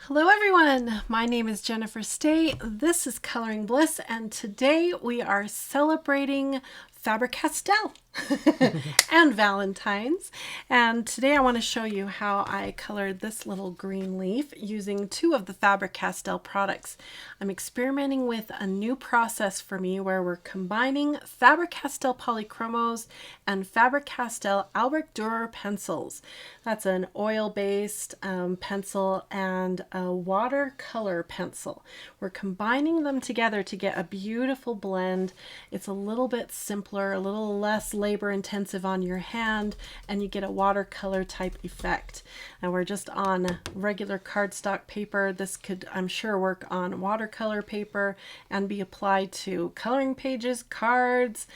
Hello everyone, my name is Jennifer Stay. This is Coloring Bliss, and today we are celebrating Faber-Castell and Valentine's. And today I want to show you how I colored this little green leaf using two of the Faber-Castell products. I'm experimenting with a new process for me where we're combining Faber-Castell Polychromos and Faber-Castell Albrecht Durer pencils. That's an oil-based pencil and a watercolor pencil. We're combining them together to get a beautiful blend. It's a little bit simpler, a little less labor intensive on your hand, and you get a watercolor type effect. And we're just on regular cardstock paper. This could, I'm sure, work on watercolor paper and be applied to coloring pages, cards,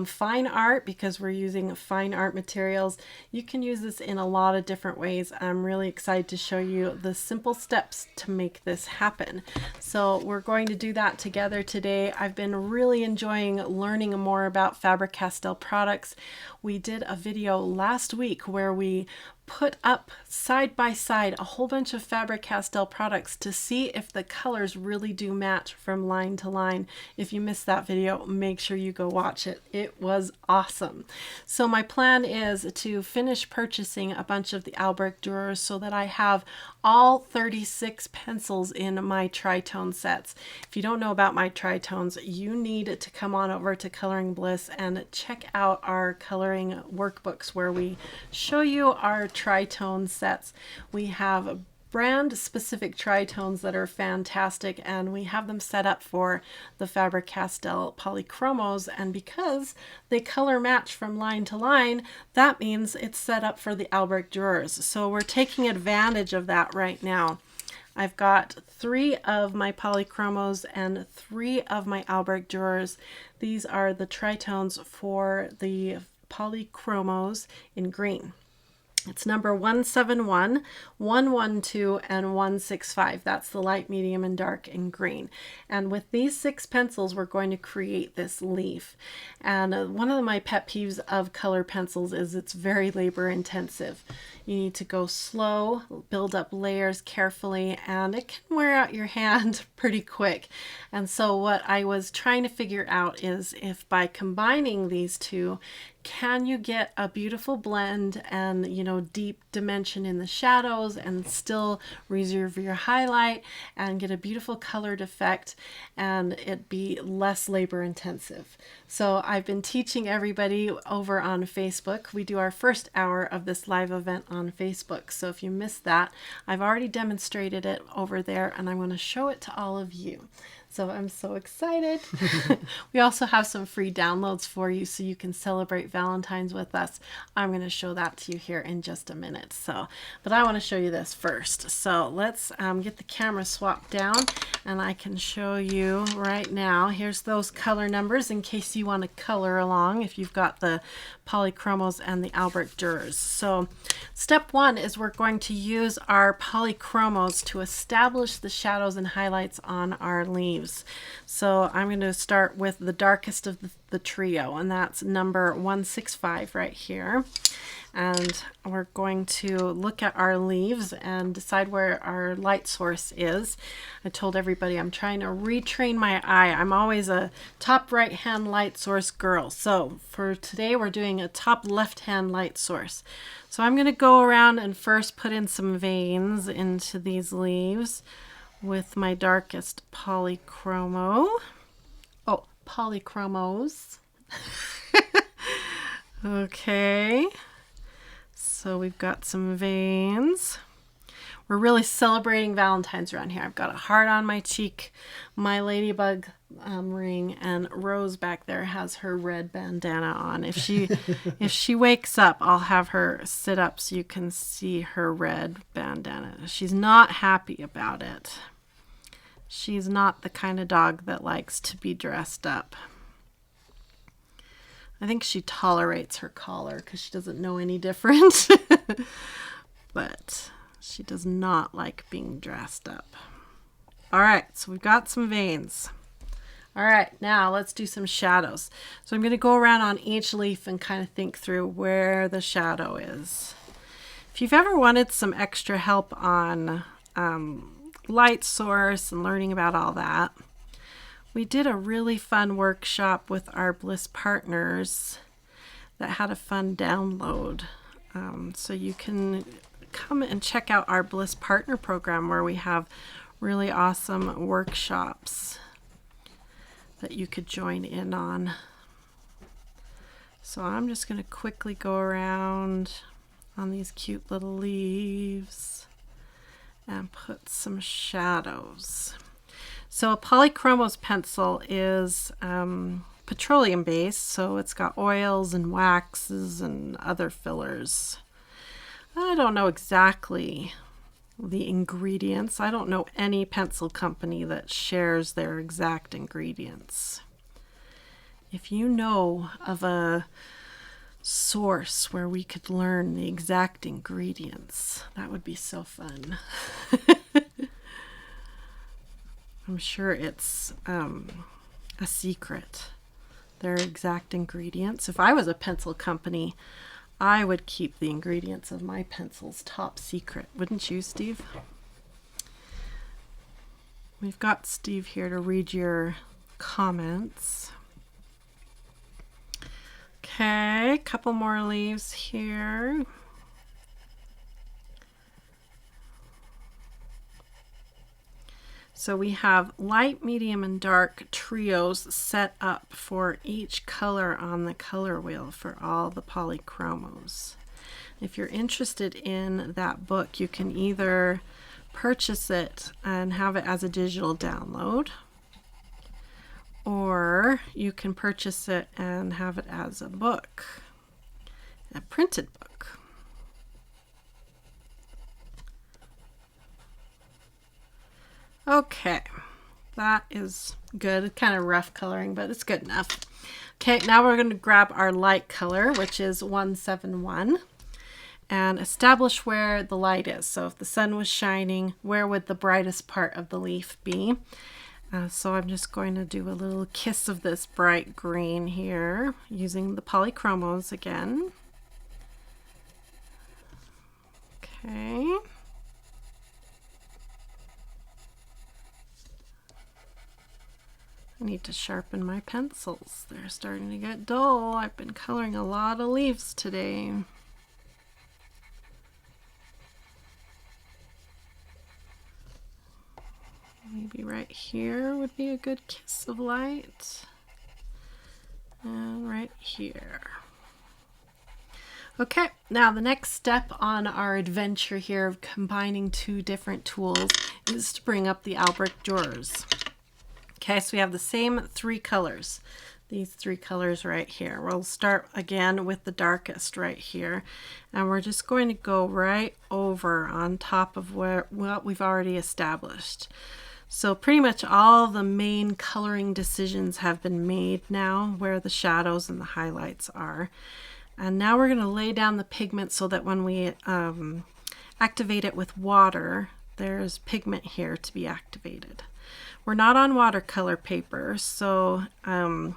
fine art, because we're using fine art materials. You can use this in a lot of different ways. I'm really excited to show you the simple steps to make this happen. So we're going to do that together today. I've been really enjoying learning more about Faber-Castell products. We did a video last week where we put up side by side a whole bunch of Faber-Castell products to see if the colors really do match from line to line. If you missed that video, make sure you go watch it. It was awesome. So my plan is to finish purchasing a bunch of the Albrecht Durers so that I have all 36 pencils in my tritone sets. If you don't know about my tritones, you need to come on over to Coloring Bliss and check out our coloring workbooks where we show you our tritone sets. We have brand specific tritones that are fantastic, and we have them set up for the Faber-Castell Polychromos, and because they color match from line to line, that means it's set up for the Albrecht Durers. So we're taking advantage of that right now. I've got 3 of my Polychromos and 3 of my Albrecht Durers. These are the tritones for the Polychromos in green. It's number 171, 112, and 165. That's the light, medium, and dark in green. And with these 6 pencils, we're going to create this leaf. And one of my pet peeves of color pencils is it's very labor intensive. You need to go slow, build up layers carefully, and it can wear out your hand pretty quick. And so what I was trying to figure out is if by combining these two, can you get a beautiful blend and, you know, deep dimension in the shadows and still reserve your highlight and get a beautiful colored effect and it be less labor intensive. So I've been teaching everybody over on Facebook. We do our first hour of this live event on Facebook. So if you missed that, I've already demonstrated it over there and I'm going to show it to all of you. So I'm so excited. We also have some free downloads for you so you can celebrate Valentine's with us. I'm going to show that to you here in just a minute. But I want to show you this first. So let's get the camera swapped down and I can show you right now. Here's those color numbers in case you want to color along if you've got the Polychromos and the Albrecht Durers. So step 1 is we're going to use our Polychromos to establish the shadows and highlights on our leaves. So I'm going to start with the darkest of the trio, and that's number 165 right here. And we're going to look at our leaves and decide where our light source is. I told everybody I'm trying to retrain my eye. I'm always a top right hand light source girl. So for today we're doing a top left hand light source. So I'm going to go around and first put in some veins into these leaves with my darkest Polychromos. Okay. So we've got some veins. We're really celebrating Valentine's around here. I've got a heart on my cheek, my ladybug ring, and Rose back there has her red bandana on. If she wakes up, I'll have her sit up so you can see her red bandana. She's not happy about it. She's not the kind of dog that likes to be dressed up. I think she tolerates her collar because she doesn't know any different. But she does not like being dressed up. All right, so we've got some veins. All right, now let's do some shadows. So I'm going to go around on each leaf and kind of think through where the shadow is. If you've ever wanted some extra help on light source and learning about all that. We did a really fun workshop with our Bliss partners that had a fun download. So you can come and check out our Bliss Partner program where we have really awesome workshops that you could join in on. So I'm just going to quickly go around on these cute little leaves and put some shadows. So a Polychromos pencil is petroleum based, so it's got oils and waxes and other fillers. I don't know exactly the ingredients. I don't know any pencil company that shares their exact ingredients. If you know of a source where we could learn the exact ingredients, that would be so fun. I'm sure it's a secret, their exact ingredients. If I was a pencil company, I would keep the ingredients of my pencils top secret. Wouldn't you, Steve? We've got Steve here to read your comments. Okay, a couple more leaves here. So we have light, medium, and dark trios set up for each color on the color wheel for all the Polychromos. If you're interested in that book, you can either purchase it and have it as a digital download, or you can purchase it and have it as a book, a printed book. Okay, that is good. It's kind of rough coloring, but it's good enough. Okay, now we're going to grab our light color, which is 171, and establish where the light is. So if the sun was shining, where would the brightest part of the leaf be? So I'm just going to do a little kiss of this bright green here, using the Polychromos again. Okay. I need to sharpen my pencils. They're starting to get dull. I've been coloring a lot of leaves today. Maybe right here would be a good kiss of light. And right here. Okay, now the next step on our adventure here of combining two different tools is to bring up the Albrecht Durers. Okay, so we have the same three colors. These three colors right here. We'll start again with the darkest right here, and we're just going to go right over on top of what we've already established. So pretty much all the main coloring decisions have been made now, where the shadows and the highlights are. And now we're going to lay down the pigment so that when we activate it with water, there's pigment here to be activated. We're not on watercolor paper, so the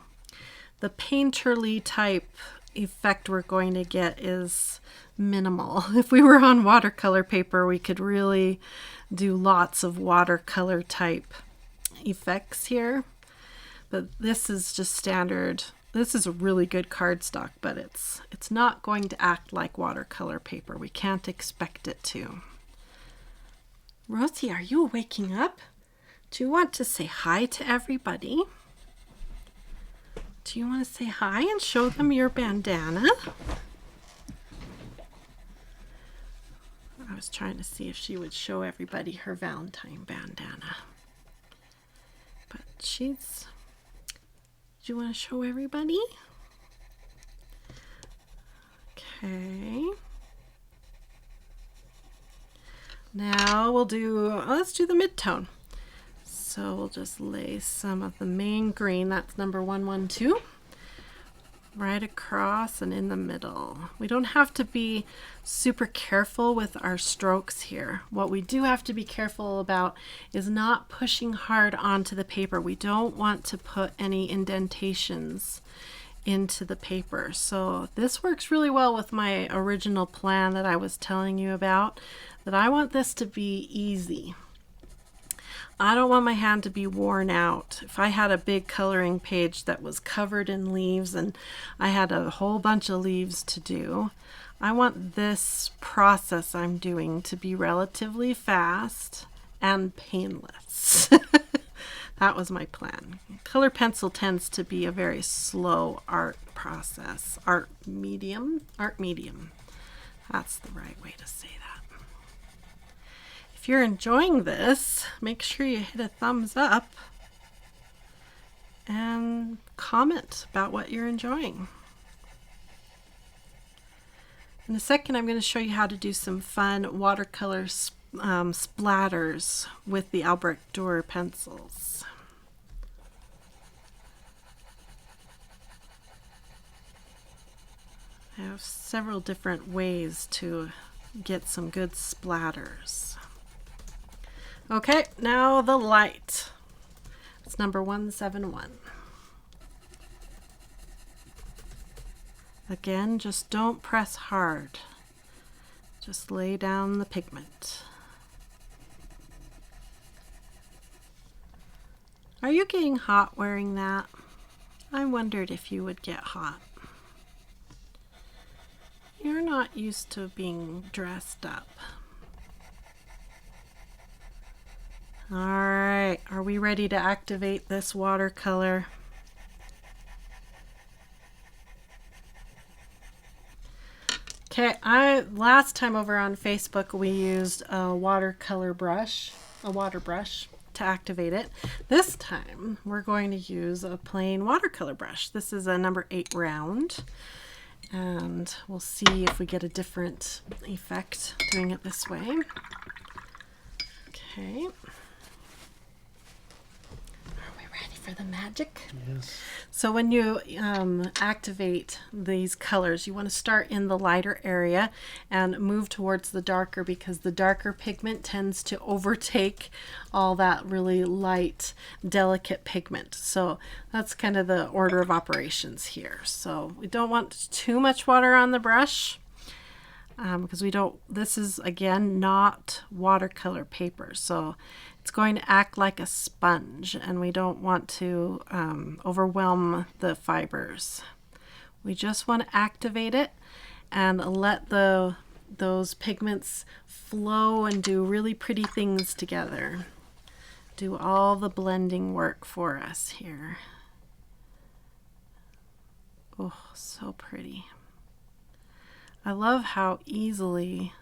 painterly type effect we're going to get is minimal. If we were on watercolor paper, we could really do lots of watercolor type effects here. But this is just standard. This is a really good cardstock, but it's not going to act like watercolor paper. We can't expect it to. Rosie, are you waking up? Do you want to say hi to everybody? Do you want to say hi and show them your bandana? I was trying to see if she would show everybody her Valentine bandana. But she's... Do you want to show everybody? Okay. Now let's do the mid-tone. So we'll just lay some of the main green, that's number 112, right across and in the middle. We don't have to be super careful with our strokes here. What we do have to be careful about is not pushing hard onto the paper. We don't want to put any indentations into the paper. So this works really well with my original plan that I was telling you about, that I want this to be easy. I don't want my hand to be worn out. If I had a big coloring page that was covered in leaves and I had a whole bunch of leaves to do, I want this process I'm doing to be relatively fast and painless. That was my plan. Color pencil tends to be a very slow art process. Art medium. That's the right way to say that. If you're enjoying this, make sure you hit a thumbs up and comment about what you're enjoying. In a second, I'm going to show you how to do some fun watercolor splatters with the Albrecht Durer pencils. I have several different ways to get some good splatters. Okay, now the light. It's number 171. Again, just don't press hard. Just lay down the pigment. Are you getting hot wearing that? I wondered if you would get hot. You're not used to being dressed up. All right, are we ready to activate this watercolor? Okay, last time over on Facebook we used a watercolor brush, a water brush to activate it. This time we're going to use a plain watercolor brush. This is a number 8 round, and we'll see if we get a different effect doing it this way. Okay. For the magic. Yes. So when you activate these colors, you want to start in the lighter area and move towards the darker, because the darker pigment tends to overtake all that really light, delicate pigment. So that's kind of the order of operations here. So we don't want too much water on the brush, because this is again not watercolor paper, so it's going to act like a sponge, and we don't want to overwhelm the fibers. We just want to activate it and let those pigments flow and do really pretty things together. Do all the blending work for us here. Oh, so pretty. I love how easily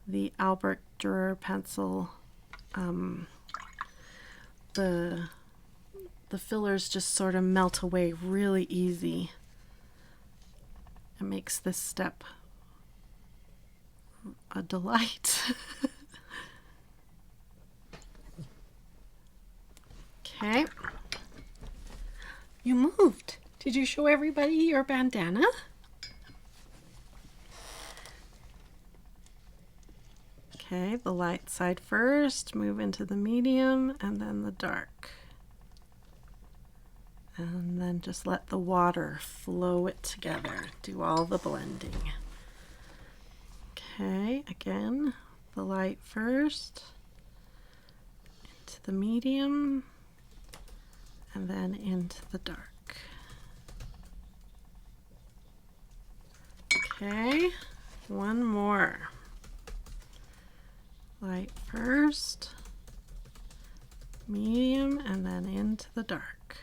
the Albrecht Durer pencil, the fillers just sort of melt away really easy. It makes this step a delight. Okay. You moved. Did you show everybody your bandana? Okay, the light side first, move into the medium, and then the dark. And then just let the water flow it together. Do all the blending. Okay, again, the light first, into the medium, and then into the dark. Okay, one more. Light first, medium, and then into the dark.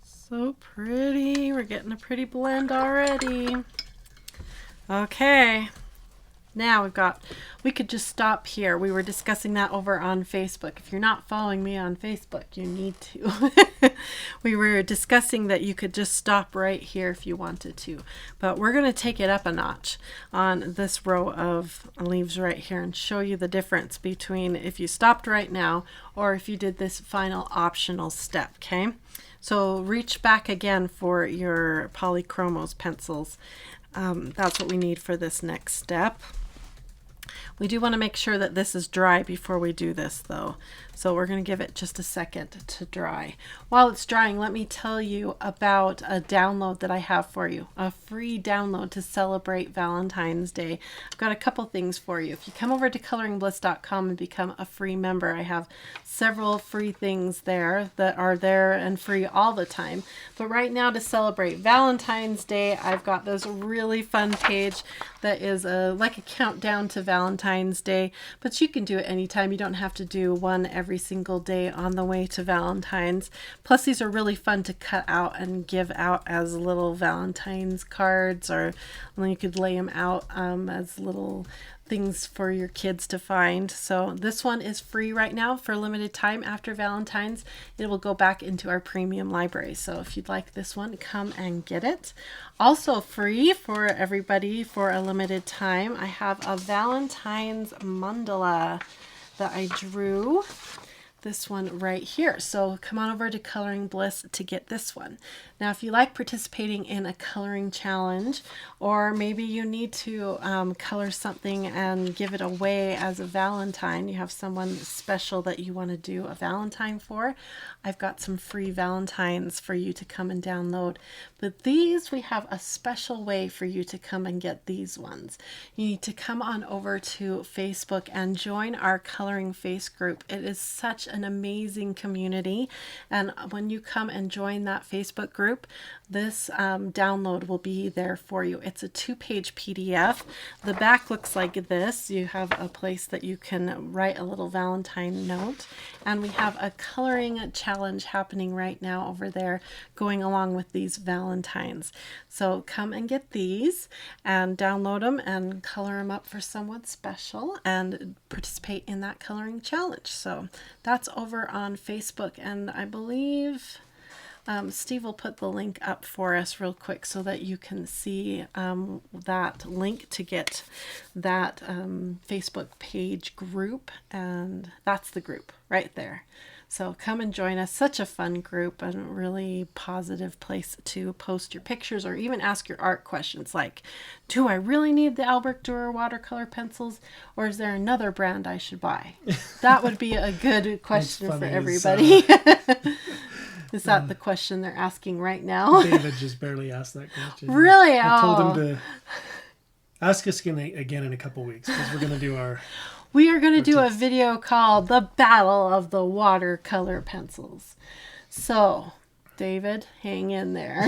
So pretty. We're getting a pretty blend already. Okay. Now we could just stop here. We were discussing that over on Facebook. If you're not following me on Facebook, you need to. We were discussing that you could just stop right here if you wanted to. But we're going to take it up a notch on this row of leaves right here and show you the difference between if you stopped right now or if you did this final optional step, okay? So reach back again for your Polychromos pencils. That's what we need for this next step. We do want to make sure that this is dry before we do this though. So we're going to give it just a second to dry. While it's drying, let me tell you about a download that I have for you. A free download to celebrate Valentine's Day. I've got a couple things for you. If you come over to coloringbliss.com and become a free member, I have several free things there that are there and free all the time. But right now, to celebrate Valentine's Day, I've got this really fun page that is like a countdown to Valentine's Day, but you can do it anytime. You don't have to do one every single day on the way to Valentine's. Plus, these are really fun to cut out and give out as little Valentine's cards, or you could lay them out as little things for your kids to find. So this one is free right now for a limited time. After Valentine's, it will go back into our premium library. So if you'd like this one, come and get it. Also free for everybody for a limited time, I have a Valentine's mandala that I drew. This one right here. So come on over to Coloring Bliss to get this one. Now, if you like participating in a coloring challenge, or maybe you need to color something and give it away as a Valentine, you have someone special that you want to do a Valentine for, I've got some free Valentines for you to come and download. But these, we have a special way for you to come and get these ones. You need to come on over to Facebook and join our Coloring Face group. It is such an amazing community, and when you come and join that Facebook group, this download will be there for you. It's a 2-page PDF. The back looks like this. You have a place that you can write a little Valentine note, and we have a coloring challenge happening right now over there going along with these Valentines. So come and get these and download them and color them up for someone special and participate in that coloring challenge. So that's over on Facebook, and I believe Steve will put the link up for us real quick so that you can see that link to get that Facebook page group, and that's the group right there. So come and join us. Such a fun group and a really positive place to post your pictures or even ask your art questions like, do I really need the Albrecht Durer watercolor pencils, or is there another brand I should buy? That would be a good question for everybody. Is that the question they're asking right now? David just barely asked that question. Really? I told him to ask us again in a couple weeks, because we're going to do our... We are going to do a video called The Battle of the Watercolor Pencils. So, David, hang in there.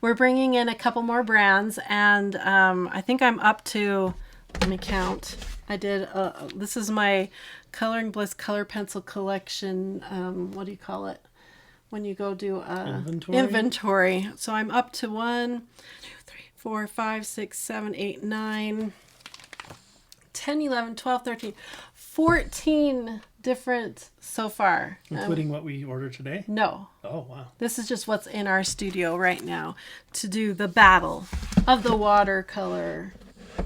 We're bringing in a couple more brands, and I think I'm up to, let me count. I did, this is my Coloring Bliss Color Pencil Collection, what do you call it? When you go do inventory. So I'm up to 1, 2, 3, 4, 5, 6, 7, 8, 9, 10, 11, 12, 13, 14 different so far. Including what we ordered today? No. Oh, wow. This is just what's in our studio right now to do the battle of the watercolor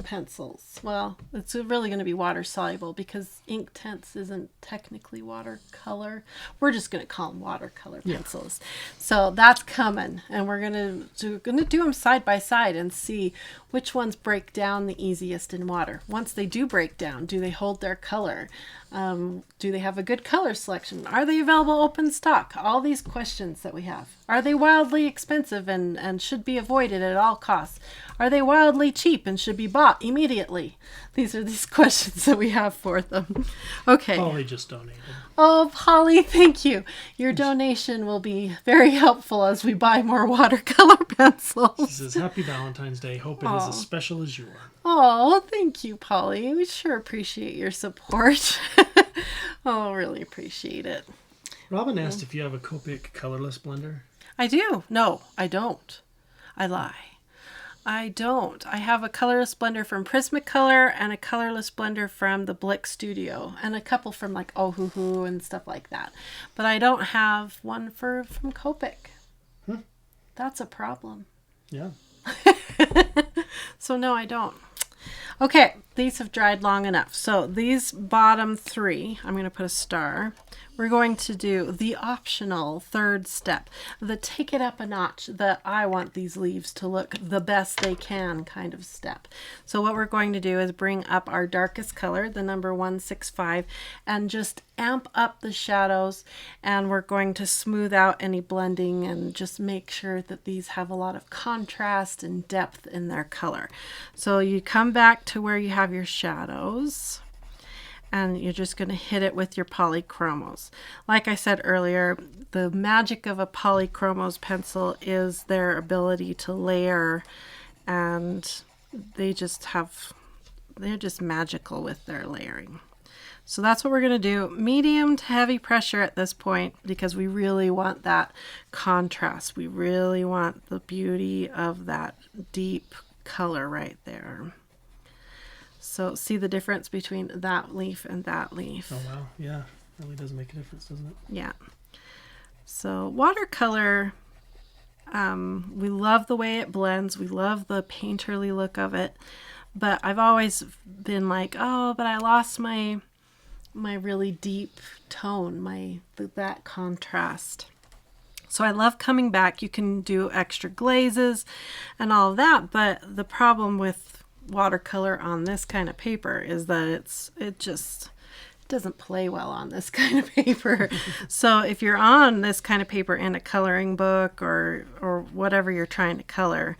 pencils. Well, it's really going to be water soluble because ink tints isn't technically watercolor. We're just going to call them watercolor pencils. So that's coming, and we're going to do them side by side and see which ones break down the easiest in water. Once they do break down, do they hold their color? Do they have a good color selection? Are they available open stock? All these questions that we have. Are they wildly expensive and should be avoided at all costs? Are they wildly cheap and should be bought immediately? These are these questions that we have for them. Okay. Polly just donated. Oh, Polly, thank you. Your donation will be very helpful as we buy more watercolor pencils. She says, Happy Valentine's Day. Hope it is as special as you are. Oh, thank you, Polly. We sure appreciate your support. Oh, really appreciate it. Robin asked if you have a Copic colorless blender. I do. No, I don't. I lie. I don't. I have a colorless blender from Prismacolor and a colorless blender from the Blick Studio and a couple from like Ohuhu and stuff like that. But I don't have one from Copic. That's a problem. Yeah. So no, I don't. Okay, these have dried long enough. So these bottom three, I'm going to put a star. we're going to do the optional third step, the take it up a notch, the I want these leaves to look the best they can kind of step. So what we're going to do is bring up our darkest color, the number 165, and just amp up the shadows, and we're going to smooth out any blending and just make sure that these have a lot of contrast and depth in their color. So you come back to where you have your shadows, and you're just going to hit it with your Polychromos. Like I said earlier, the magic of a Polychromos pencil is their ability to layer, and they're just magical with their layering. So that's what we're going to do. Medium to heavy pressure at this point, because we really want that contrast. We really want the beauty of that deep color right there. So see the difference between that leaf and that leaf. Oh, wow. Yeah. Really does make a difference, doesn't it? Yeah. So watercolor, we love the way it blends. We love the painterly look of it. But I've always been like, oh, but I lost my really deep tone, that contrast. So I love coming back. You can do extra glazes and all of that, but the problem with watercolor on this kind of paper is that it just doesn't play well on this kind of paper. So if you're on this kind of paper in a coloring book or whatever you're trying to color,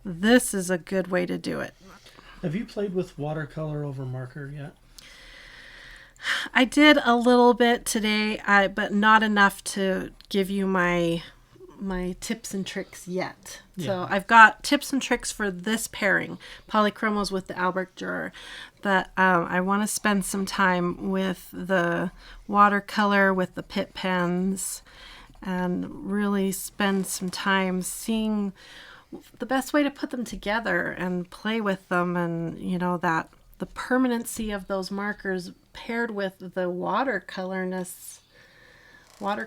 this is a good way to do it. Have you played with watercolor over marker yet? I did a little bit today, but not enough to give you my tips and tricks yet. Yeah. So I've got tips and tricks for this pairing, Polychromos with the Albrecht Durer, but I want to spend some time with the watercolor, with the Pitt pens, and really spend some time seeing the best way to put them together and play with them, and that the permanency of those markers paired with the watercolorness. Yeah.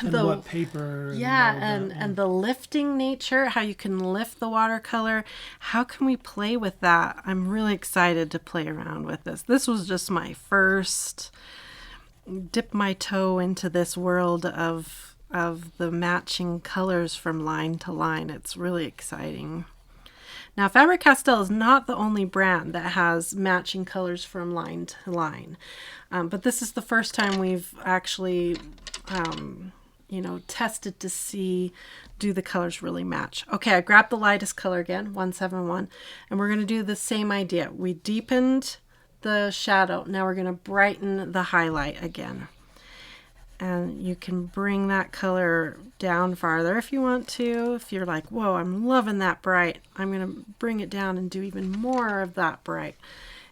And what paper. And the lifting nature, how you can lift the watercolor. How can we play with that? I'm really excited to play around with this. This was just my first dip my toe into this world of the matching colors from line to line. It's really exciting. Now, Faber-Castell is not the only brand that has matching colors from line to line, but this is the first time we've actually, tested to see, do the colors really match? Okay, I grabbed the lightest color again, 171, and we're going to do the same idea. We deepened the shadow. Now we're going to brighten the highlight again. And you can bring that color down farther if you want to. If you're like, whoa, I'm loving that bright, I'm going to bring it down and do even more of that bright.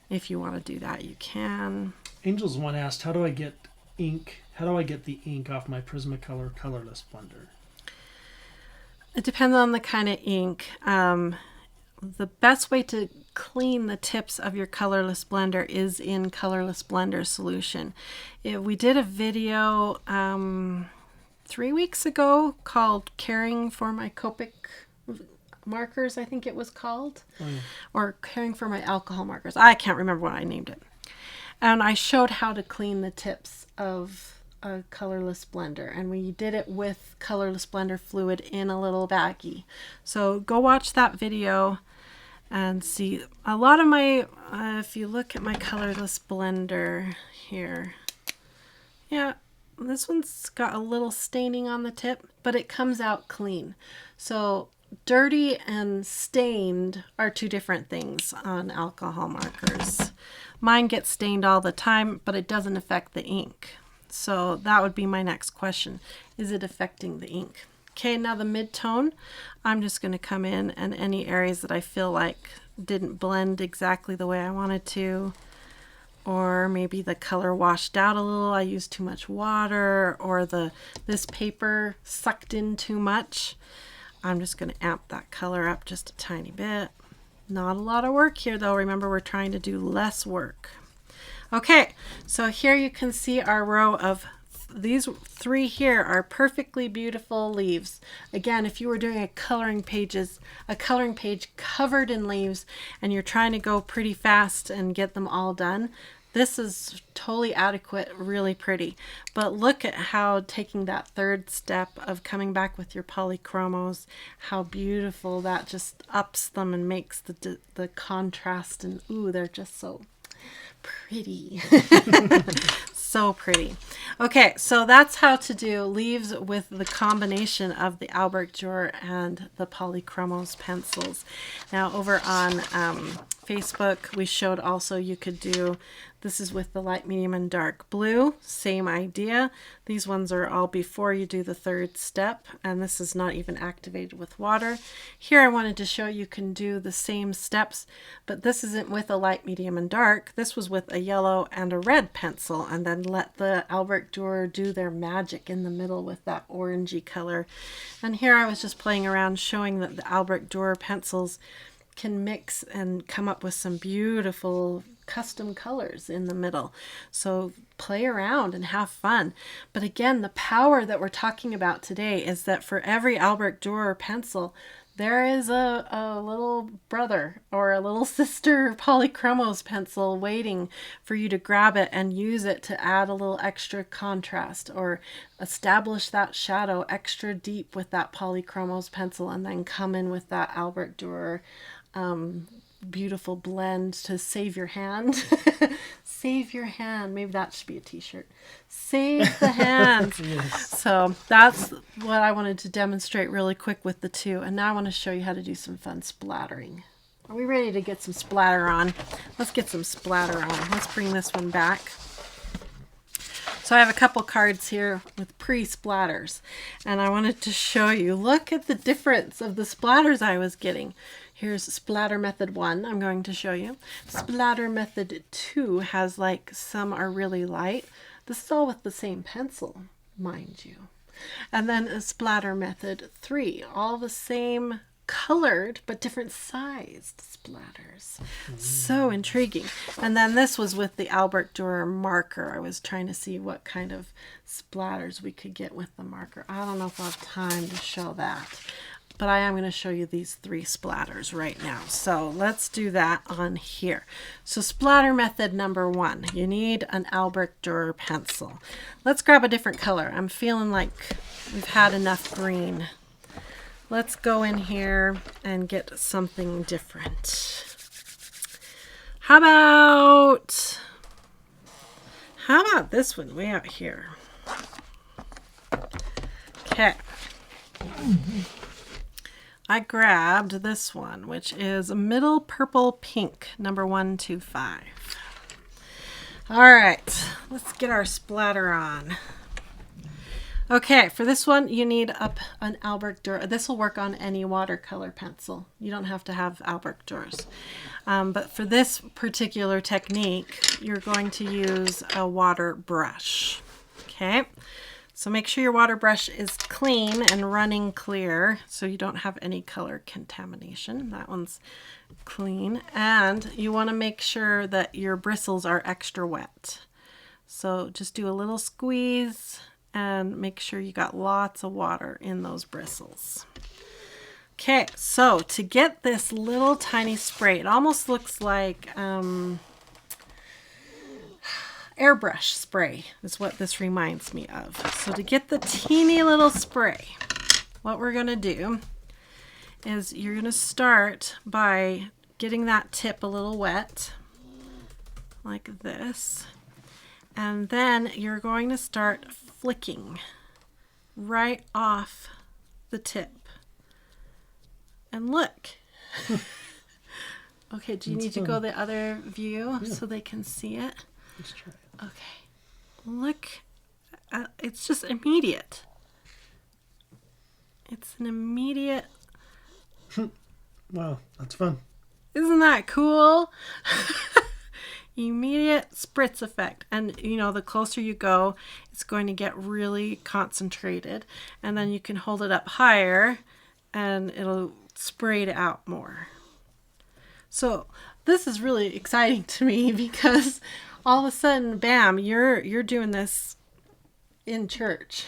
If you want to do that, you can. Angel's one asked, how do I get ink? How do I get the ink off my Prismacolor colorless blender? It depends on the kind of ink. The best way to clean the tips of your colorless blender is in colorless blender solution. We did a video 3 weeks ago called Caring for My Copic Markers, I think it was called. Oh, yeah. Or Caring for My Alcohol Markers. I can't remember what I named it. And I showed how to clean the tips of a colorless blender, and we did it with colorless blender fluid in a little baggie. So go watch that video and see. A lot of my, if you look at my colorless blender here, yeah, this one's got a little staining on the tip, but it comes out clean. So dirty and stained are two different things on alcohol markers. Mine gets stained all the time, but it doesn't affect the ink. So that would be my next question. Is it affecting the ink? Okay, now the mid-tone, I'm just going to come in and any areas that I feel like didn't blend exactly the way I wanted to, or maybe the color washed out a little, I used too much water, or this paper sucked in too much. I'm just going to amp that color up just a tiny bit. Not a lot of work here though. Remember, we're trying to do less work. Okay, so here you can see our row of these three here are perfectly beautiful leaves. Again, if you were doing a coloring page covered in leaves and you're trying to go pretty fast and get them all done, This is totally adequate, really pretty. But look at how taking that third step of coming back with your polychromos, how beautiful that just ups them and makes the contrast. And ooh, they're just so pretty. So pretty. Okay, so that's how to do leaves with the combination of the Albrecht Durer and the Polychromos pencils. Now over on Facebook, we showed also you could do, this is with the light, medium, and dark blue. Same idea. These ones are all before you do the third step, and this is not even activated with water. Here I wanted to show you can do the same steps, but this isn't with a light, medium, and dark. This was with a yellow and a red pencil, and then let the Albrecht Durer do their magic in the middle with that orangey color. And here I was just playing around showing that the Albrecht Durer pencils can mix and come up with some beautiful custom colors in the middle. So play around and have fun. But again, the power that we're talking about today is that for every Albrecht Durer pencil, there is a little brother or a little sister Polychromos pencil waiting for you to grab it and use it to add a little extra contrast or establish that shadow extra deep with that Polychromos pencil, and then come in with that Albrecht Durer beautiful blend to save your hand. Save your hand. Maybe that should be a t-shirt. Save the hand. Yes. So that's what I wanted to demonstrate really quick with the two. And now I want to show you how to do some fun splattering. Are we ready to get some splatter on? Let's get some splatter on. Let's bring this one back. So I have a couple cards here with pre-splatters, and I wanted to show you, look at the difference of the splatters I was getting. Here's splatter method 1, I'm going to show you. Splatter method 2 has like, some are really light. This is all with the same pencil, mind you. And then splatter method 3, all the same colored but different sized splatters. So intriguing. And then this was with the Albrecht Durer marker. I was trying to see what kind of splatters we could get with the marker. I don't know if I'll have time to show that, but I am going to show you these 3 splatters right now. So let's do that on here. So splatter method number 1, you need an Albrecht Durer pencil. Let's grab a different color. I'm feeling like we've had enough green. Let's go in here and get something different. How about this one way out here? Okay. I grabbed this one, which is middle purple pink, number 125. All right, let's get our splatter on. Okay, for this one, you need an Albrecht Durer. This will work on any watercolor pencil. You don't have to have Albrecht Durers. But for this particular technique, you're going to use a water brush. Okay, so make sure your water brush is clean and running clear so you don't have any color contamination. That one's clean. And you want to make sure that your bristles are extra wet. So just do a little squeeze and make sure you got lots of water in those bristles. Okay, so to get this little tiny spray, it almost looks like airbrush spray is what this reminds me of. So to get the teeny little spray, what we're going to do is you're going to start by getting that tip a little wet, like this. And then you're going to start flicking right off the tip. And look. Okay, do you need to go the other view so they can see it? Let's try it. Okay. Look. It's just immediate. It's an immediate... Wow, that's fun. Isn't that cool? Immediate spritz effect. And you know, the closer you go, it's going to get really concentrated, and then you can hold it up higher and it'll spray it out more. So this is really exciting to me because all of a sudden, bam, you're doing this in church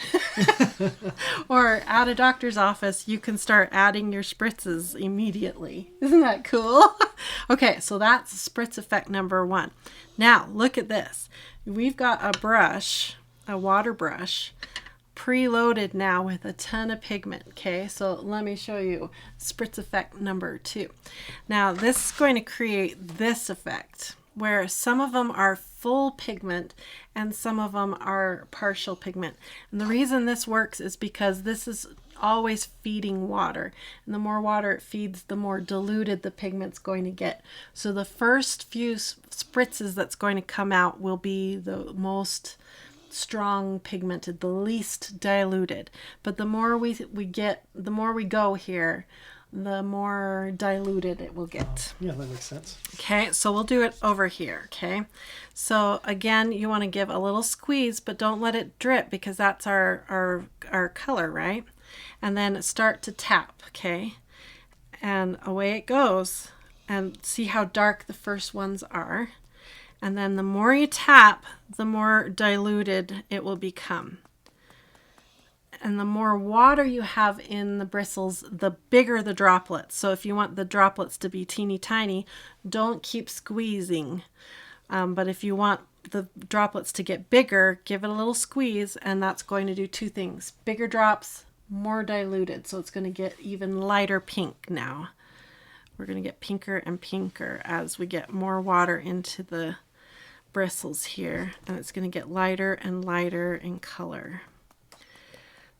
or at a doctor's office, you can start adding your spritzes immediately. Isn't that cool? Okay, so that's spritz effect number 1. Now, look at this. We've got a brush, a water brush, preloaded now with a ton of pigment. Okay, so let me show you spritz effect number 2. Now, this is going to create this effect where some of them are full pigment and some of them are partial pigment. And the reason this works is because this is always feeding water. And the more water it feeds, the more diluted the pigment's going to get. So the first few spritzes that's going to come out will be the most strong pigmented, the least diluted. But the more we get, the more we go here, the more diluted it will get. Yeah, that makes sense. Okay, so we'll do it over here. Okay, so again, you want to give a little squeeze, but don't let it drip because that's our color, right? And then start to tap. Okay, and away it goes. And see how dark the first ones are. And then the more you tap, the more diluted it will become. And the more water you have in the bristles, the bigger the droplets. So if you want the droplets to be teeny tiny, don't keep squeezing. But if you want the droplets to get bigger, give it a little squeeze, and that's going to do 2 things. Bigger drops, more diluted. So it's going to get even lighter pink now. We're going to get pinker and pinker as we get more water into the bristles here. And it's going to get lighter and lighter in color.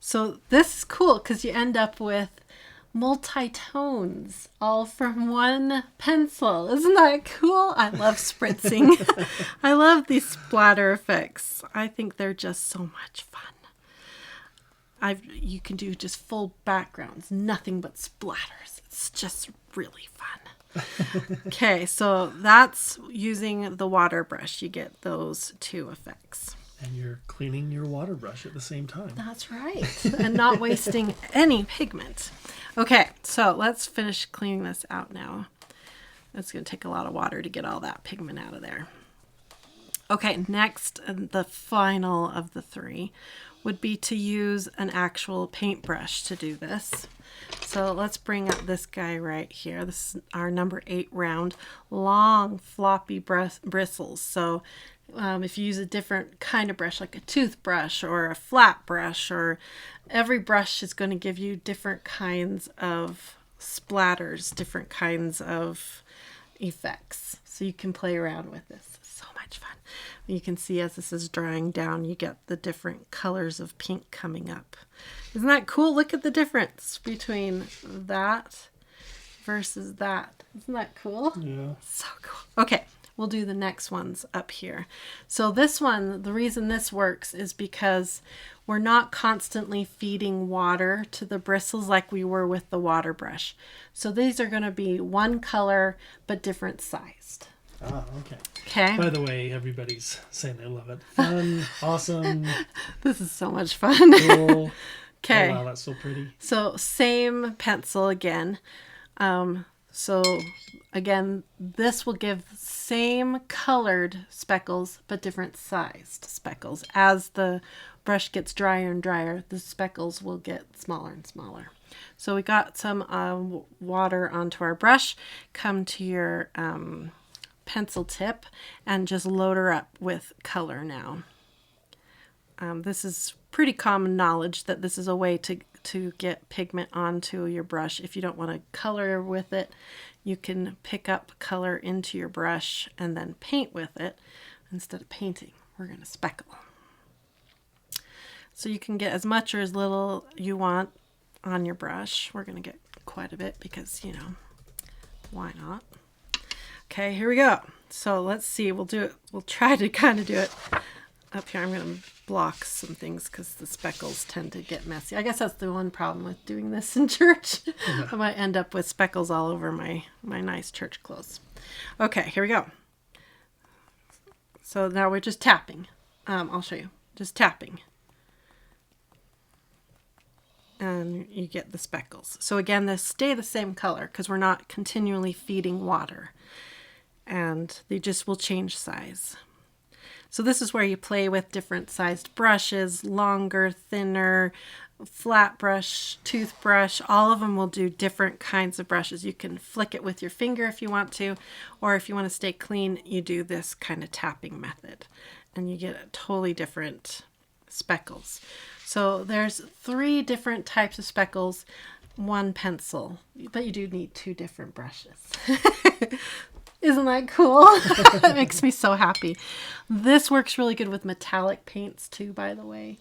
So this is cool because you end up with multi-tones all from one pencil. Isn't that cool? I love spritzing. I love these splatter effects. I think they're just so much fun. You can do just full backgrounds, nothing but splatters. It's just really fun. Okay, so that's using the water brush. You get those 2 effects. And you're cleaning your water brush at the same time. That's right. And not wasting any pigment. Okay, so let's finish cleaning this out now. It's going to take a lot of water to get all that pigment out of there. Okay, next, the final of the 3 would be to use an actual paintbrush to do this. So let's bring up this guy right here. This is our number 8 round, long floppy bristles. So if you use a different kind of brush, like a toothbrush or a flat brush, or every brush is going to give you different kinds of splatters, different kinds of effects. So you can play around with this. It's so much fun. You can see as this is drying down, you get the different colors of pink coming up. Isn't that cool? Look at the difference between that versus that. Isn't that cool? Yeah. So cool. Okay. We'll do the next ones up here. So this one, the reason this works is because we're not constantly feeding water to the bristles like we were with the water brush. So these are going to be one color but different sized. Ah, okay. Okay. By the way, everybody's saying they love it. Fun, awesome, This is so much fun. cool. Okay. Oh, wow, that's so pretty. So same pencil again. So again, this will give same colored speckles, but different sized speckles. As the brush gets drier and drier, the speckles will get smaller and smaller. So we got some water onto our brush. Come to your pencil tip and just load her up with color now. This is pretty common knowledge that this is a way to get pigment onto your brush. If you don't want to color with it, you can pick up color into your brush and then paint with it. Instead of painting, we're going to speckle. So you can get as much or as little you want on your brush. We're going to get quite a bit because, you know, why not? Okay, here we go. So let's see. We'll do it. We'll try to kind of do it up here. I'm going to block some things because the speckles tend to get messy. I guess that's the one problem with doing this in church. Yeah. I might end up with speckles all over my nice church clothes. Okay, here we go. So now we're just tapping. I'll show you. Just tapping. And you get the speckles. So again, they stay the same color because we're not continually feeding water. And they just will change size. So this is where you play with different sized brushes, longer, thinner, flat brush, toothbrush. All of them will do different kinds of brushes. You can flick it with your finger if you want to, or if you want to stay clean, you do this kind of tapping method and you get totally different speckles. So there's 3 different types of speckles, 1 pencil, but you do need 2 different brushes. Isn't that cool? It makes me so happy. This works really good with metallic paints too, by the way.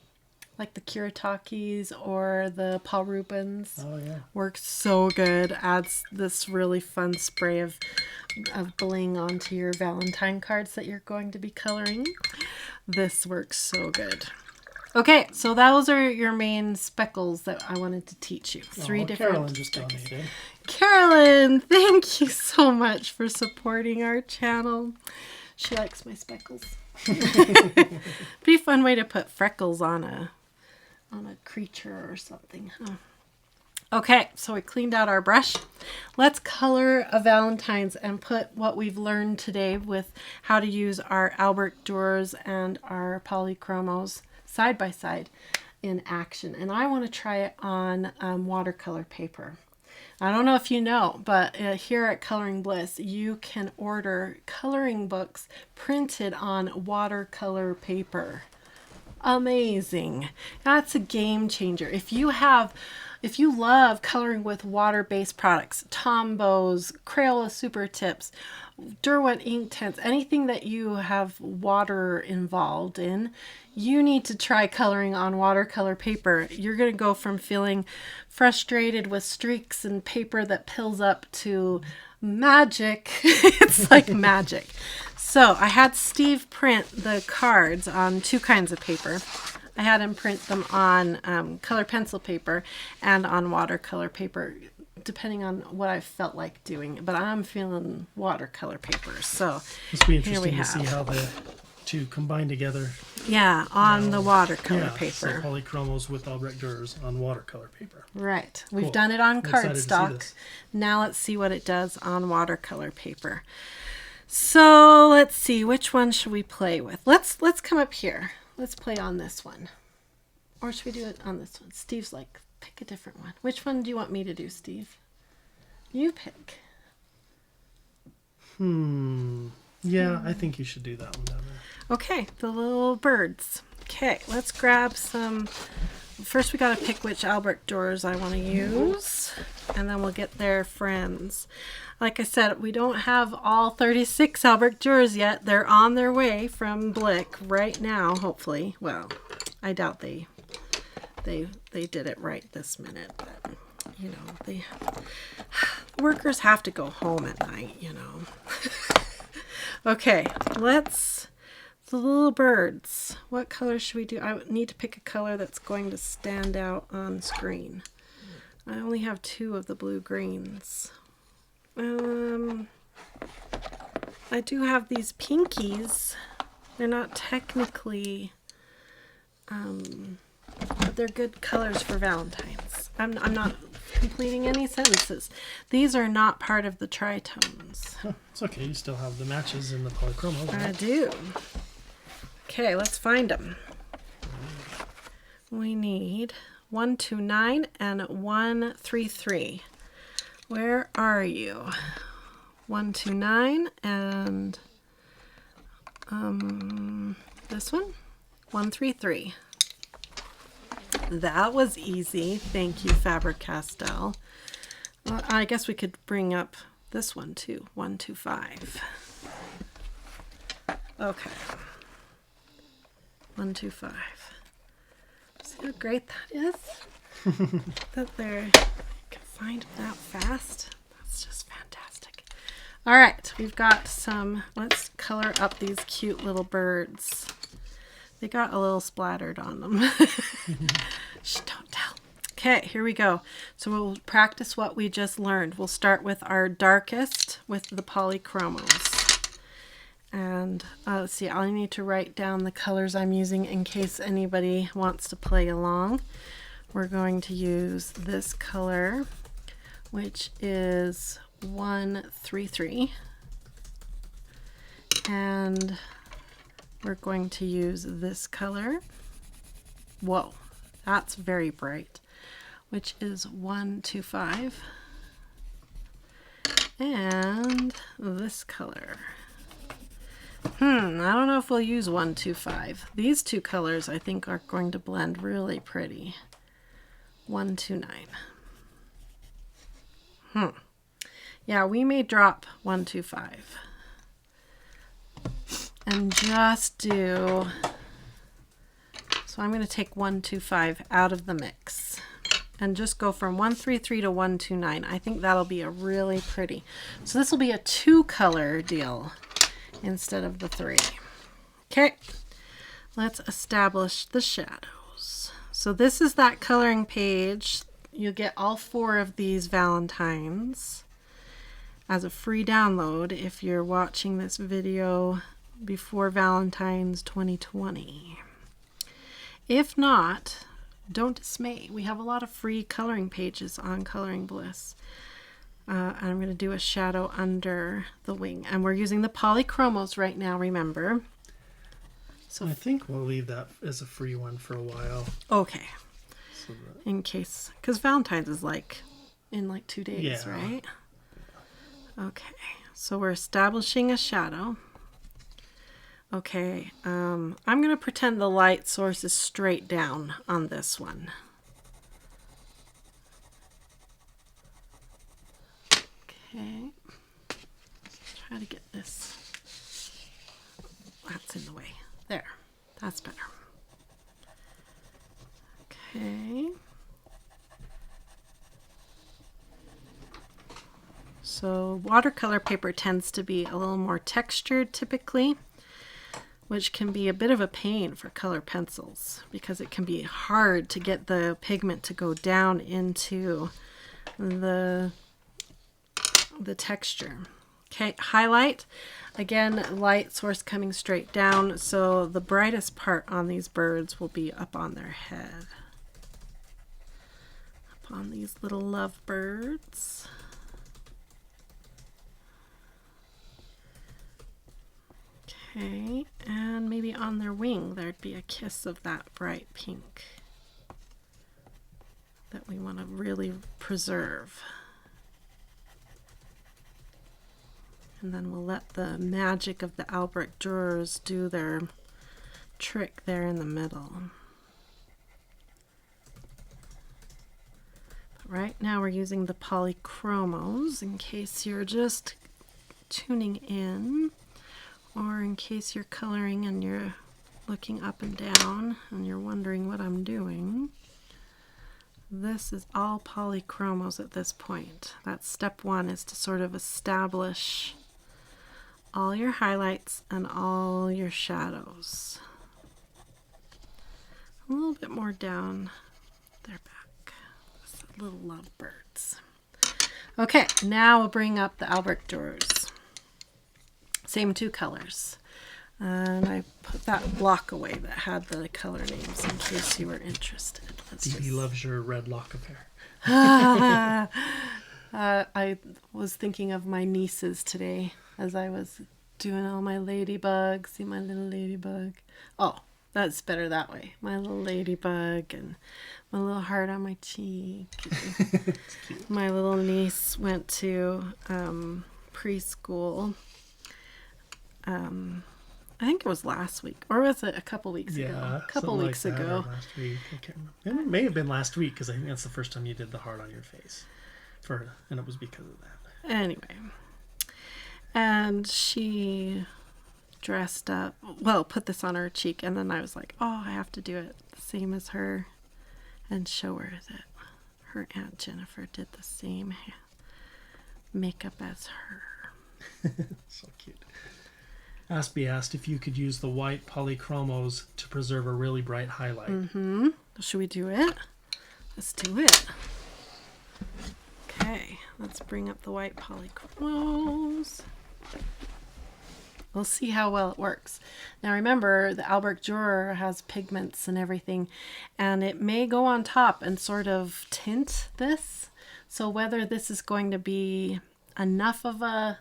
Like the Kuritakis or the Paul Rubens. Oh, yeah. Works so good. Adds this really fun spray of bling onto your Valentine cards that you're going to be coloring. This works so good. Okay, so those are your main speckles that I wanted to teach you. 3 different. Carolyn just donated. Carolyn, thank you so much for supporting our channel. She likes my speckles. Be a fun way to put freckles on a creature or something. Huh? Okay, so we cleaned out our brush. Let's color a Valentine's and put what we've learned today with how to use our Albrecht Durers and our Polychromos side by side in action. And I want to try it on watercolor paper. I don't know if you know, but here at Coloring Bliss, you can order coloring books printed on watercolor paper. Amazing. That's a game changer. If you love coloring with water-based products, Tombows, Crayola Super Tips, Derwent ink tints, anything that you have water involved in, you need to try coloring on watercolor paper. You're going to go from feeling frustrated with streaks and paper that pills up to magic. It's like magic. So I had Steve print the cards on 2 kinds of paper. I had him print them on color pencil paper and on watercolor paper, depending on what I felt like doing. But I'm feeling watercolor paper. So It's be interesting to see how the 2 combine together. Yeah, on the watercolor paper. So Polychromos with Albrecht Durers on watercolor paper. Right. We've Cool. done it on I'm excited to see cardstock. this. Now let's see what it does on watercolor paper. So let's see, which one should we play with? Let's come up here. Let's play on this one. Or should we do it on this one? Steve's like, pick a different one. Which one do you want me to do, Steve? You pick. Yeah, I think you should do that one down there. Okay, the little birds. Okay, let's grab some. First, we got to pick which Albrecht Durers I want to use, and then we'll get their friends. Like I said, we don't have all 36 Albrecht Durers yet. They're on their way from Blick right now, hopefully. Well, I doubt they did it right this minute, but you know, the workers have to go home at night, you know. Okay, the little birds. What color should we do? I need to pick a color that's going to stand out on screen. I only have 2 of the blue greens. I do have these pinkies. They're not technically, but they're good colors for Valentine's. I'm not completing any sentences. These are not part of the tritones. It's okay. You still have the matches in the Polychromos. I Right? do. Okay, let's find them. We need 129 and 133. Where are you? 129 and this one? 133. That was easy. Thank you, Faber-Castell. Well, I guess we could bring up this one too. 125. Okay. 125. See how great that is? That they can find that fast. That's just fantastic. All right, we've got some. Let's color up these cute little birds. They got a little splattered on them. Shh, don't tell. Okay, here we go. So we'll practice what we just learned. We'll start with our darkest with the Polychromos. And let's see, I need to write down the colors I'm using in case anybody wants to play along. We're going to use this color, which is 133. And we're going to use this color. Whoa, that's very bright, which is 125. And this color. I don't know if we'll use 125. These two colors I think are going to blend really pretty. 129. Yeah, we may drop 125. And just do, so I'm going to take 125 out of the mix and just go from 133 to 129. I think that'll be a really pretty. So this will be a 2-color deal instead of the 3. Okay, let's establish the shadows. So this is that coloring page. You'll get all 4 of these Valentines as a free download if you're watching this video before Valentine's 2020. If not, don't dismay. We have a lot of free coloring pages on Coloring Bliss. And I'm going to do a shadow under the wing. And we're using the Polychromos right now, remember. So I think we'll leave that as a free one for a while. Okay. So in case, because Valentine's is like in like 2 days, yeah. Right? Okay. So we're establishing a shadow. Okay, I'm going to pretend the light source is straight down on this one. Okay, try to get this. That's in the way. There, that's better. Okay. So watercolor paper tends to be a little more textured typically, which can be a bit of a pain for color pencils because it can be hard to get the pigment to go down into the texture. Okay, highlight. Again, light source coming straight down, so the brightest part on these birds will be up on their head. Up on these little love birds. Okay, and maybe on their wing there'd be a kiss of that bright pink that we want to really preserve. And then we'll let the magic of the Albrecht Durers do their trick there in the middle. But right now we're using the Polychromos in case you're just tuning in. Or in case you're coloring and you're looking up and down and you're wondering what I'm doing. This is all Polychromos at this point. That's step 1, is to sort of establish all your highlights and all your shadows. A little bit more down their back. Just little lovebirds. Okay, now we'll bring up the Albrecht Durers. Same 2 colors. And I put that block away that had the color names in case you were interested. Dee loves your red lock of hair. I was thinking of my nieces today as I was doing all my ladybugs. See my little ladybug? Oh, that's better that way. My little ladybug and my little heart on my cheek. My little niece went to preschool. I think it was last week, or was it a couple weeks ago? A couple weeks ago. Last week. I can't remember. It may have been last week because I think that's the first time you did the heart on your face, and it was because of that. Anyway, and she dressed up. Well, put this on her cheek, and then I was like, "Oh, I have to do it the same as her, and show her that her Aunt Jennifer did the same makeup as her." So cute. Aspie asked if you could use the white Polychromos to preserve a really bright highlight. Mm-hmm. Should we do it? Let's do it. Okay, let's bring up the white Polychromos. We'll see how well it works. Now remember, the Albrecht Durer has pigments and everything, and it may go on top and sort of tint this. So whether this is going to be enough of a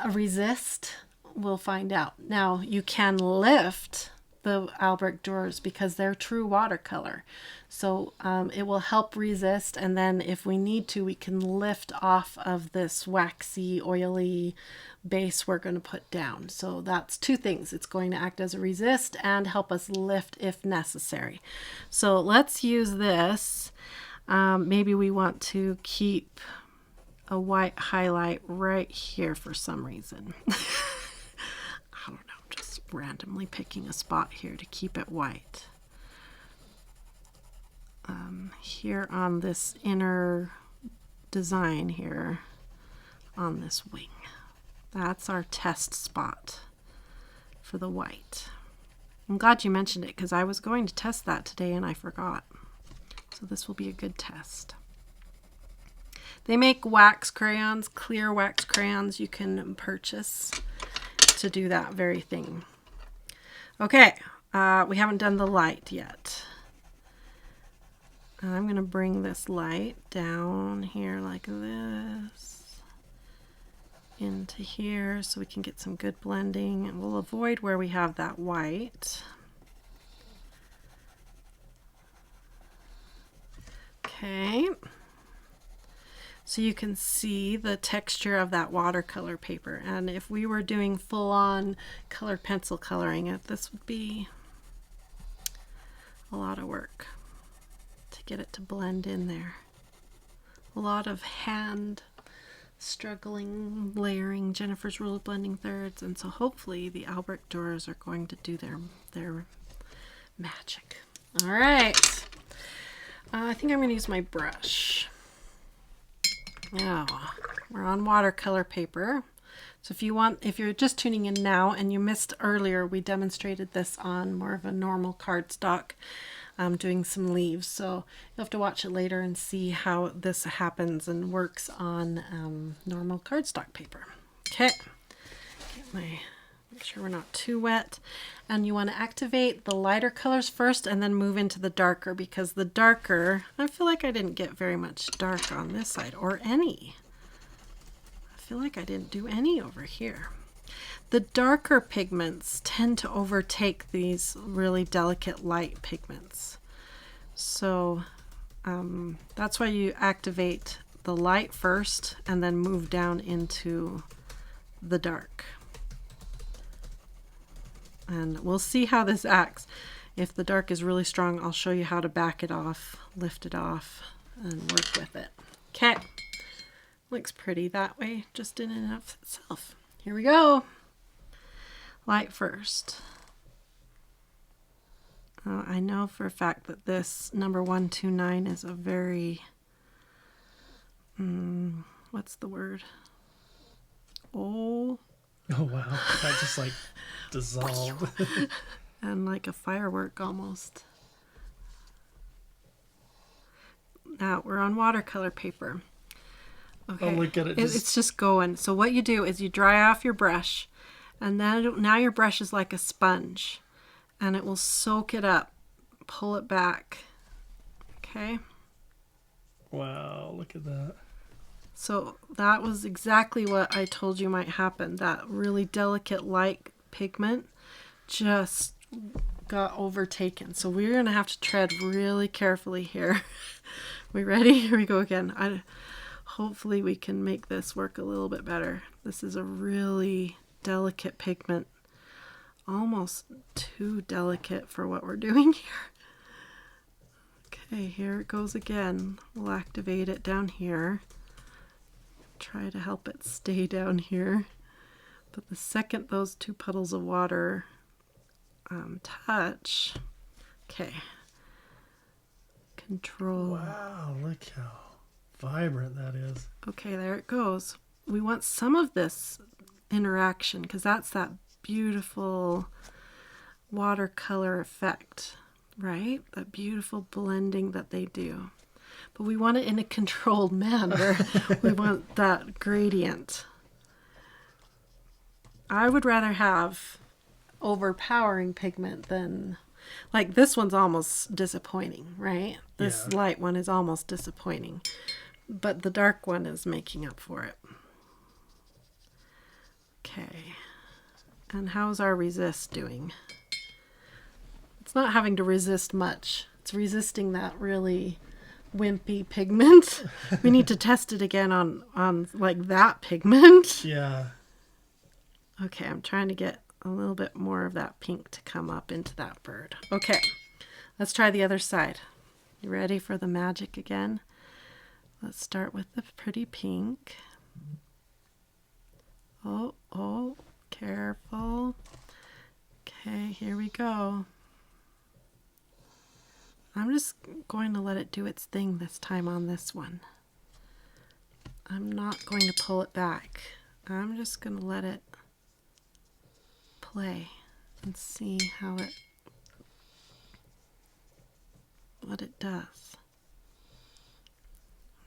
resist we'll find out. Now, you can lift the Albrecht Durers because they're true watercolor. So it will help resist, and then if we need to, we can lift off of this waxy, oily base we're going to put down. So that's two things. It's going to act as a resist and help us lift if necessary. So let's use this. Maybe we want to keep a white highlight right here for some reason. I don't know, just randomly picking a spot here to keep it white. Here on this inner design here on this wing. That's our test spot for the white. I'm glad you mentioned it because I was going to test that today and I forgot. So this will be a good test. They make wax crayons, clear wax crayons you can purchase to do that very thing. Okay, we haven't done the light yet. I'm going to bring this light down here like this into here so we can get some good blending, and we'll avoid where we have that white. Okay, so you can see the texture of that watercolor paper, and if we were doing full-on colored pencil coloring it, this would be a lot of work to get it to blend in there. A lot of hand struggling, layering, Jennifer's rule of blending thirds, and so hopefully the Albrecht Durers are going to do their magic. All right, I think I'm going to use my brush. Now we're on watercolor paper. So if you're just tuning in now and you missed earlier, we demonstrated this on more of a normal cardstock. Doing some leaves, so you'll have to watch it later and see how this happens and works on normal cardstock paper. Okay, make sure we're not too wet, and you want to activate the lighter colors first and then move into the darker, because the darker, I feel like I didn't get very much dark on this side, or any. I feel like I didn't do any over here. The darker pigments tend to overtake these really delicate light pigments. So that's why you activate the light first and then move down into the dark. And we'll see how this acts. If the dark is really strong, I'll show you how to back it off, lift it off, and work with it. Okay, looks pretty that way, just in and of itself. Here we go. Light first. I know for a fact that this number 129 is a very, what's the word? Oh wow, that just like dissolved. And like a firework almost. Now we're on watercolor paper. Okay, oh, look at it. It's just going. So what you do is you dry off your brush, and then now your brush is like a sponge, and it will soak it up, pull it back. Okay. Wow, look at that. So that was exactly what I told you might happen. That really delicate light pigment just got overtaken. So we're going to have to tread really carefully here. We ready? Here we go again. Hopefully we can make this work a little bit better. This is a really delicate pigment, almost too delicate for what we're doing here. Okay, here it goes again. We'll activate it down here. Try to help it stay down here. But the second those two puddles of water touch, okay, control. Wow, look how vibrant that is. Okay, there it goes. We want some of this interaction because that's that beautiful watercolor effect, right? That beautiful blending that they do. But we want it in a controlled manner. We want that gradient. I would rather have overpowering pigment than, like this one's almost disappointing, right? This light one is almost disappointing, but the dark one is making up for it. Okay. And how's our resist doing? It's not having to resist much. It's resisting that really wimpy pigment. We need to test it again on like that pigment. Yeah. Okay, I'm trying to get a little bit more of that pink to come up into that bird. Okay, let's try the other side. You ready for the magic again? Let's start with the pretty pink. Oh, careful. Okay, here we go. I'm just going to let it do its thing this time on this one. I'm not going to pull it back. I'm just going to let it play and see what it does.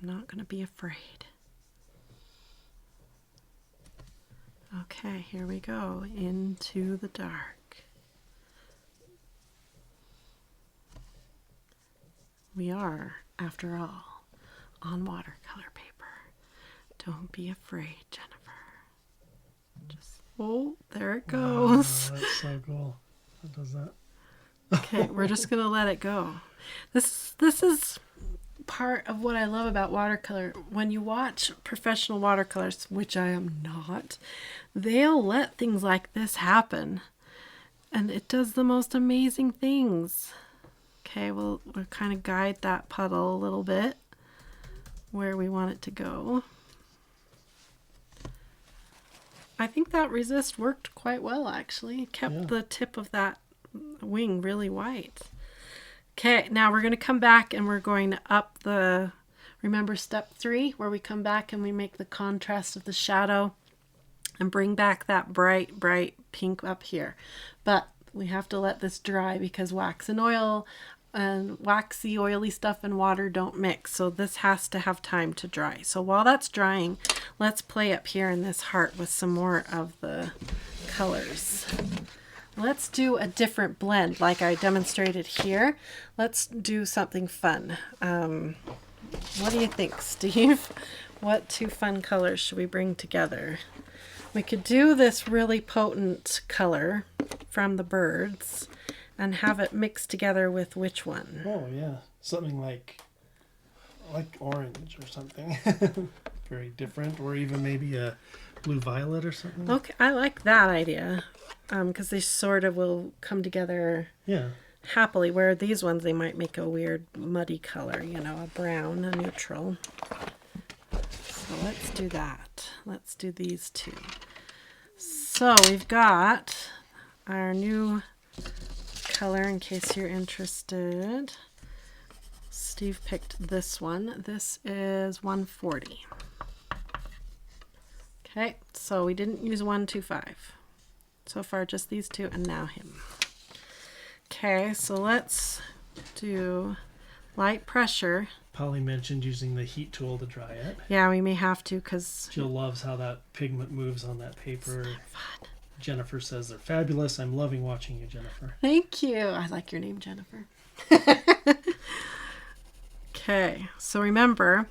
I'm not going to be afraid. Okay, here we go, into the dark. We are, after all, on watercolor paper. Don't be afraid, Jennifer. Oh, there it goes. Oh, that's so cool. How does that? Okay, we're just going to let it go. This is part of what I love about watercolor. When you watch professional watercolors, which I am not, they'll let things like this happen. And it does the most amazing things. Okay, we'll kind of guide that puddle a little bit where we want it to go. I think that resist worked quite well, actually. It kept the tip of that wing really white. Okay, now we're going to come back and we're going to up the, remember step 3, where we come back and we make the contrast of the shadow and bring back that bright, bright pink up here. But we have to let this dry because wax and oil and waxy, oily stuff and water don't mix. So this has to have time to dry. So while that's drying, let's play up here in this heart with some more of the colors. Let's do a different blend like I demonstrated here. Let's do something fun. What do you think, Steve? What 2 fun colors should we bring together? We could do this really potent color from the birds and have it mixed together with which one? Oh, yeah. Something like orange or something. Very different. Or even maybe a blue violet or something. Okay, I like that idea. Because they sort of will come together happily, where these ones, they might make a weird muddy color, you know, a brown, a neutral. So let's do that. Let's do these 2. So we've got our new color, in case you're interested. Steve picked this one. This is 140. Okay, so we didn't use 125. So far, just these 2, and now him. Okay, so let's do light pressure. Polly mentioned using the heat tool to dry it. Yeah, we may have to because Jill loves how that pigment moves on that paper. it's fun. Jennifer says they're fabulous. I'm loving watching you, Jennifer. Thank you. I like your name, Jennifer. Okay, so remember,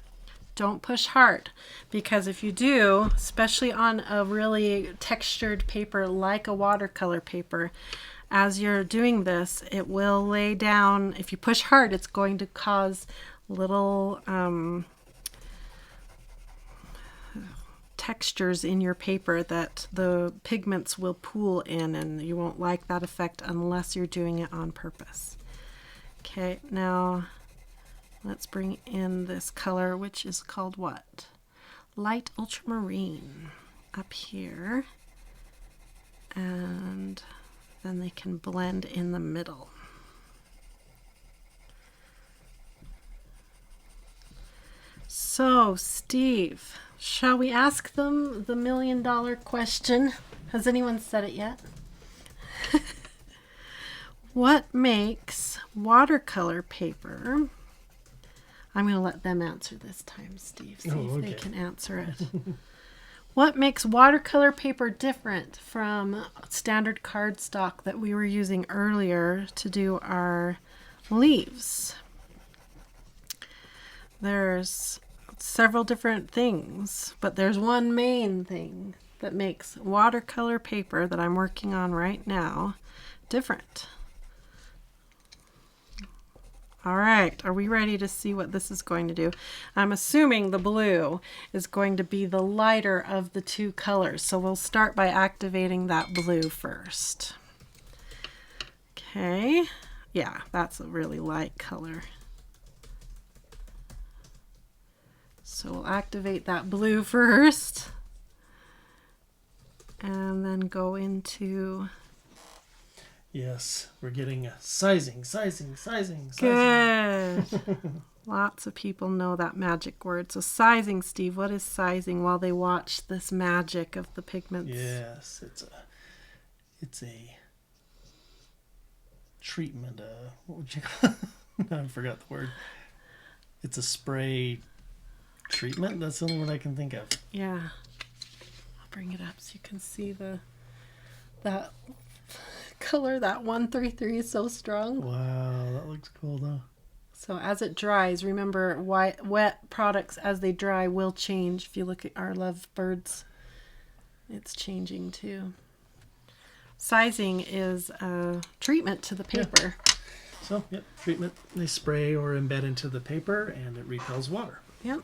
don't push hard, because if you do, especially on a really textured paper like a watercolor paper, as you're doing this, it will lay down. If you push hard, it's going to cause little textures in your paper that the pigments will pool in, and you won't like that effect unless you're doing it on purpose. Okay, now let's bring in this color, which is called what? Light ultramarine up here. And then they can blend in the middle. So, Steve, shall we ask them the $1 million question? Has anyone said it yet? What makes watercolor paper... I'm going to let them answer this time, Steve. See if they can answer it. What makes watercolor paper different from standard cardstock that we were using earlier to do our leaves? There's several different things, but there's one main thing. that makes watercolor paper that I'm working on right now different. All right, are we ready to see what this is going to do? I'm assuming the blue is going to be the lighter of the two colors, so we'll start by activating that blue first. Okay, yeah, that's a really light color. So we'll activate that blue first, and then go into... Yes, we're getting a sizing. Good. Lots of people know that magic word. So sizing, Steve, what is sizing while they watch this magic of the pigments? Yes, it's a treatment. What would you call it? I forgot the word. It's a spray treatment. That's the only word I can think of. Yeah. I'll bring it up so you can see that color. That 133 is so strong. Wow, that looks cool though. So as it dries, remember wet products as they dry will change. If you look at our lovebirds, it's changing too. Sizing is a treatment to the paper. Yeah. So, yep, treatment. They spray or embed into the paper and it repels water. Yep.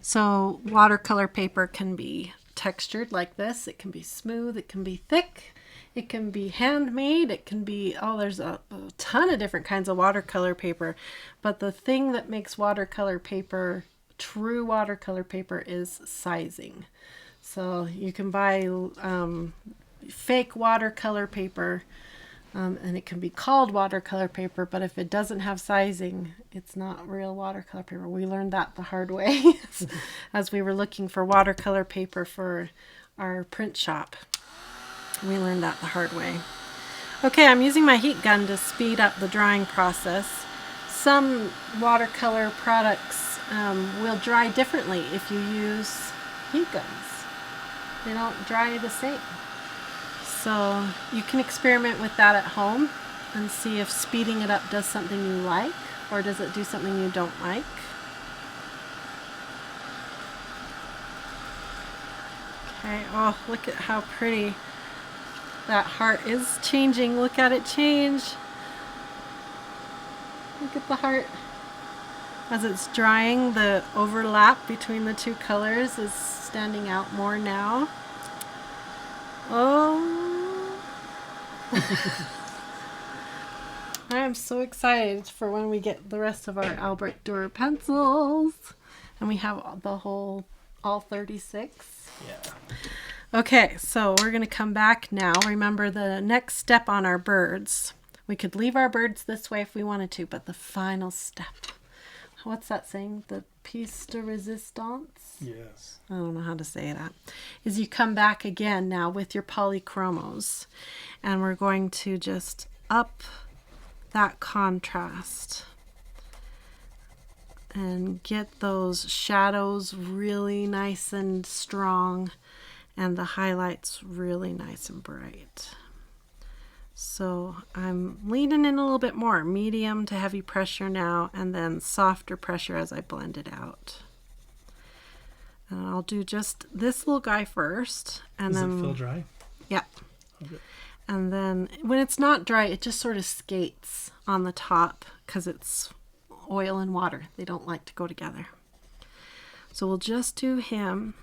So watercolor paper can be textured like this. It can be smooth. It can be thick. It can be handmade. It can be, there's a ton of different kinds of watercolor paper. But the thing that makes watercolor paper, true watercolor paper, is sizing. So you can buy fake watercolor paper, and it can be called watercolor paper, but if it doesn't have sizing, it's not real watercolor paper. We learned that the hard way as we were looking for watercolor paper for our print shop. We learned that the hard way. Okay, I'm using my heat gun to speed up the drying process. Some watercolor products will dry differently if you use heat guns. They don't dry the same. So you can experiment with that at home and see if speeding it up does something you like, or does it do something you don't like. Okay, oh, look at how pretty that heart is changing. Look at it change. Look at the heart. As it's drying, the overlap between the two colors is standing out more now. Oh. I am so excited for when we get the rest of our Albrecht Durer pencils. And we have all 36. Yeah. Okay, so we're going to come back now. Remember the next step on our birds. We could leave our birds this way if we wanted to, but the final step. What's that saying? The piece de resistance? Yes. I don't know how to say that. Is you come back again now with your polychromos. And we're going to just up that contrast. And get those shadows really nice and strong. And the highlights really nice and bright. So I'm leaning in a little bit more, medium to heavy pressure now, and then softer pressure as I blend it out. And I'll do just this little guy first. And Does then it feel dry? Yeah. Okay. And then when it's not dry, it just sort of skates on the top because it's oil and water. They don't like to go together. So we'll just do him.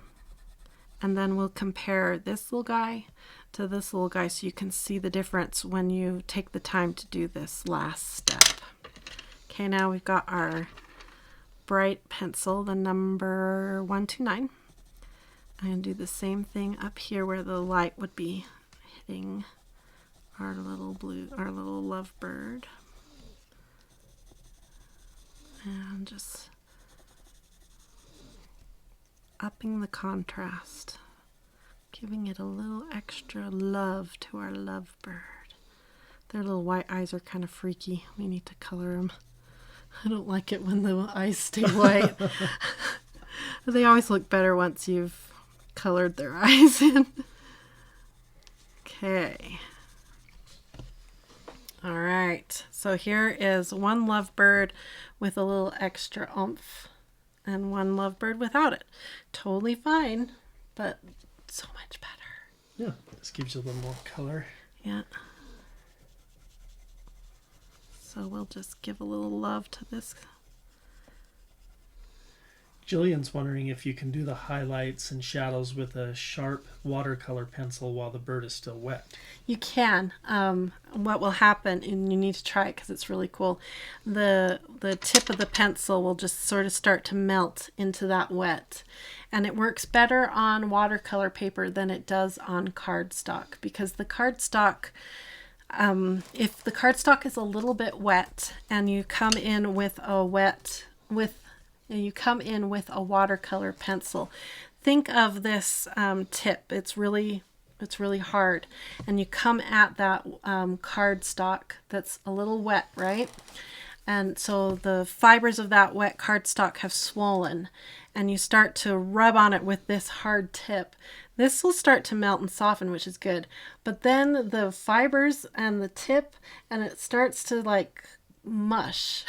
And then we'll compare this little guy to this little guy so you can see the difference when you take the time to do this last step. Okay, now we've got our bright pencil, the number 129. I'm going to do the same thing up here where the light would be hitting our little lovebird. And just upping the contrast, giving it a little extra love to our lovebird. Their little white eyes are kind of freaky. We need to color them. I don't like it when the eyes stay white. They always look better once you've colored their eyes in. Okay. All right. So here is one lovebird with a little extra oomph. And one lovebird without it. Totally fine, but So much better. Yeah, this gives you a little more color. Yeah. So we'll just give a little love to this. Jillian's wondering if you can do the highlights and shadows with a sharp watercolor pencil while the bird is still wet. You can. What will happen, and you need to try it because it's really cool, the tip of the pencil will just sort of start to melt into that wet. And it works better on watercolor paper than it does on cardstock, because the cardstock, if the cardstock is a little bit wet and you come in with a watercolor pencil, think of this tip. It's really hard, and you come at that cardstock that's a little wet, right? And so the fibers of that wet cardstock have swollen, and you start to rub on it with this hard tip. This will start to melt and soften, which is good. But then the fibers and the tip, and it starts to like mush.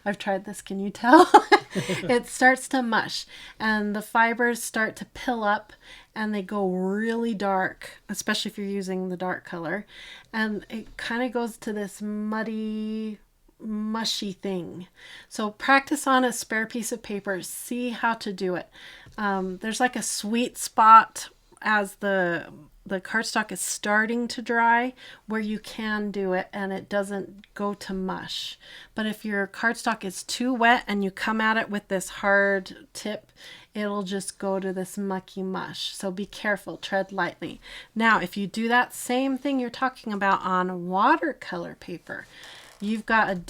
I've tried this, can you tell? It starts to mush, and the fibers start to pill up, and they go really dark, especially if you're using the dark color. And it kind of goes to this muddy, mushy thing. So practice on a spare piece of paper. See how to do it. There's like a sweet spot as the cardstock is starting to dry where you can do it and it doesn't go to mush. But if your cardstock is too wet and you come at it with this hard tip, it'll just go to this mucky mush. So be careful, tread lightly. Now, if you do that same thing you're talking about on watercolor paper, you've got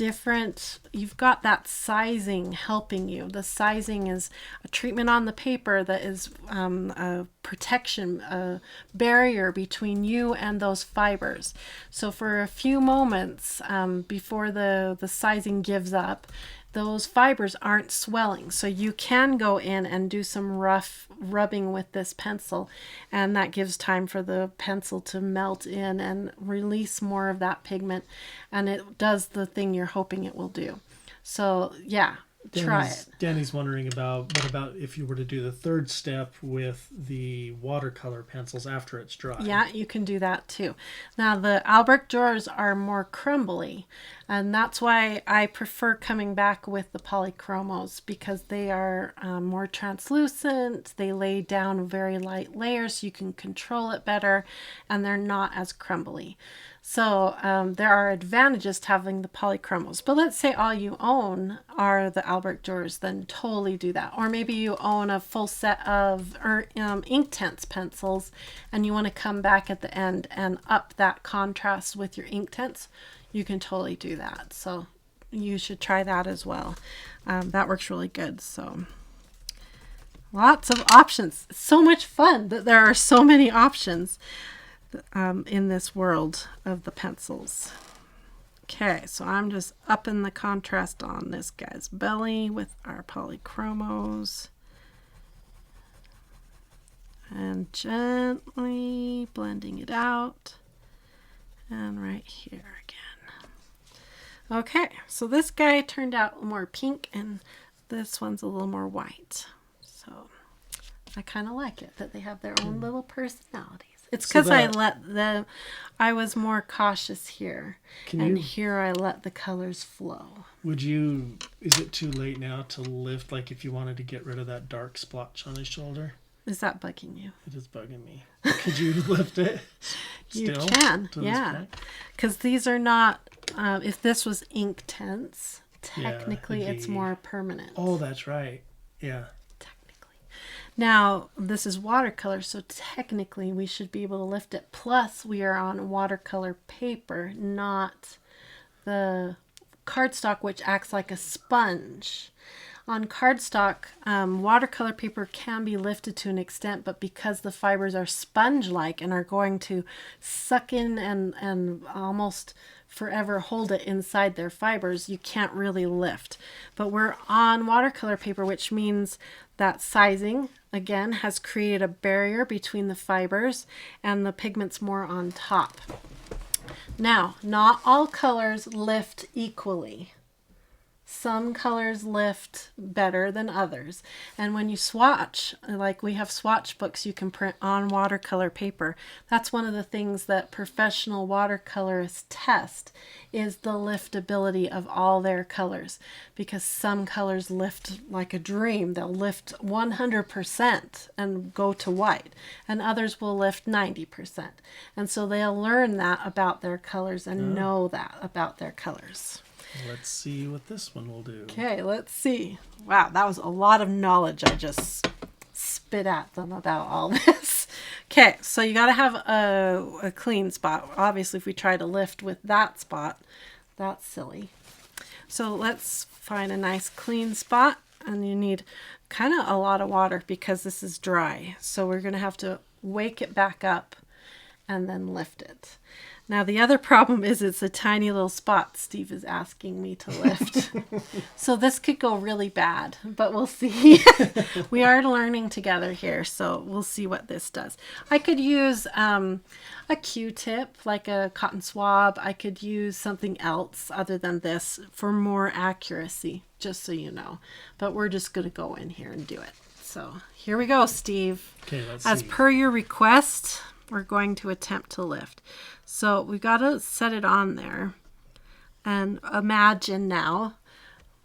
that sizing helping you. The sizing is a treatment on the paper that is a protection, a barrier between you and those fibers. So for a few moments before the sizing gives up, those fibers aren't swelling. So you can go in and do some rough rubbing with this pencil, and that gives time for the pencil to melt in and release more of that pigment, and it does the thing you're hoping it will do. So yeah, try it. Danny's wondering what about if you were to do the third step with the watercolor pencils after it's dry? Yeah, you can do that too. Now the Albrecht Durers are more crumbly, and that's why I prefer coming back with the Polychromos, because they are more translucent. They lay down very light layers so you can control it better, and they're not as crumbly. So there are advantages to having the Polychromos. But let's say all you own are the Albrecht Durers, then totally do that. Or maybe you own a full set of Inktense pencils and you want to come back at the end and up that contrast with your Inktense. You can totally do that. So you should try that as well. That works really good. So lots of options. It's so much fun that there are so many options in this world of the pencils. Okay, so I'm just upping the contrast on this guy's belly with our Polychromos and gently blending it out, and right here again. Okay, so this guy turned out more pink and this one's a little more white. So I kind of like it that they have their own little personalities. It's because I was more cautious here, here I let the colors flow. Is it too late now to lift, like if you wanted to get rid of that dark splotch on his shoulder? Is that bugging you? It is bugging me. Could you lift it? You can, yeah. Because these are not, if this was Inktense, technically it's more permanent. Oh, that's right. Yeah. Now, this is watercolor, so technically we should be able to lift it. Plus, we are on watercolor paper, not the cardstock, which acts like a sponge. On cardstock, watercolor paper can be lifted to an extent, but because the fibers are sponge-like and are going to suck in and almost forever hold it inside their fibers, you can't really lift. But we're on watercolor paper, which means that sizing, again, has created a barrier between the fibers and the pigment's more on top. Now, not all colors lift equally. Some colors lift better than others. And when you swatch, like we have swatch books you can print on watercolor paper. That's one of the things that professional watercolorists test is the liftability of all their colors. Because some colors lift like a dream. They'll lift 100% and go to white. And others will lift 90%. And so they'll learn that about their colors and know that about their colors. Let's see what this one will do. Okay, let's see. Wow, that was a lot of knowledge I just spit at them about all this. Okay, so you got to have a clean spot. Obviously, if we try to lift with that spot, that's silly. So let's find a nice clean spot. And you need kind of a lot of water because this is dry. So we're going to have to wake it back up and then lift it. Now, the other problem is it's a tiny little spot Steve is asking me to lift. So this could go really bad, but we'll see. We are learning together here, so we'll see what this does. I could use a Q-tip, like a cotton swab. I could use something else other than this for more accuracy, just so you know. But we're just going to go in here and do it. So here we go, Steve. Okay, let's As see. per your request, we're going to attempt to lift. So we got to set it on there and imagine now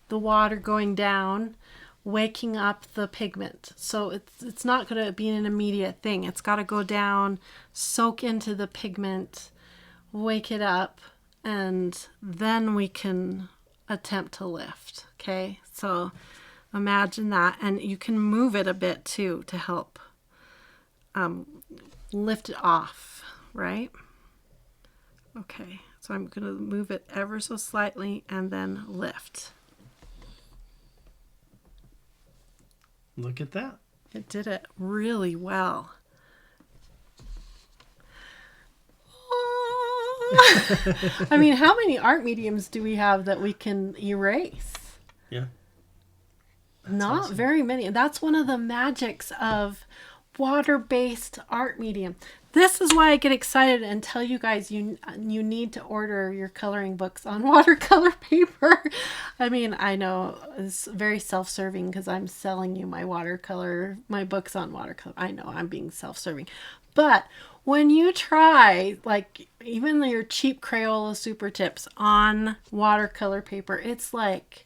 the water going down, waking up the pigment. So it's not going to be an immediate thing. It's got to go down, soak into the pigment, wake it up, and then we can attempt to lift. Okay, so imagine that, and you can move it a bit too to help lift it off, right? Okay, so I'm going to move it ever so slightly and then lift. Look at that. It did it really well. I mean, how many art mediums do we have that we can erase? Yeah. Not awesome. very many. That's one of the magics of water-based art medium. This is why I get excited and tell you guys you need to order your coloring books on watercolor paper. I mean, I know it's very self-serving because I'm selling you my books on watercolor. I know I'm being self-serving. But when you try, like, even your cheap Crayola Super Tips on watercolor paper, it's like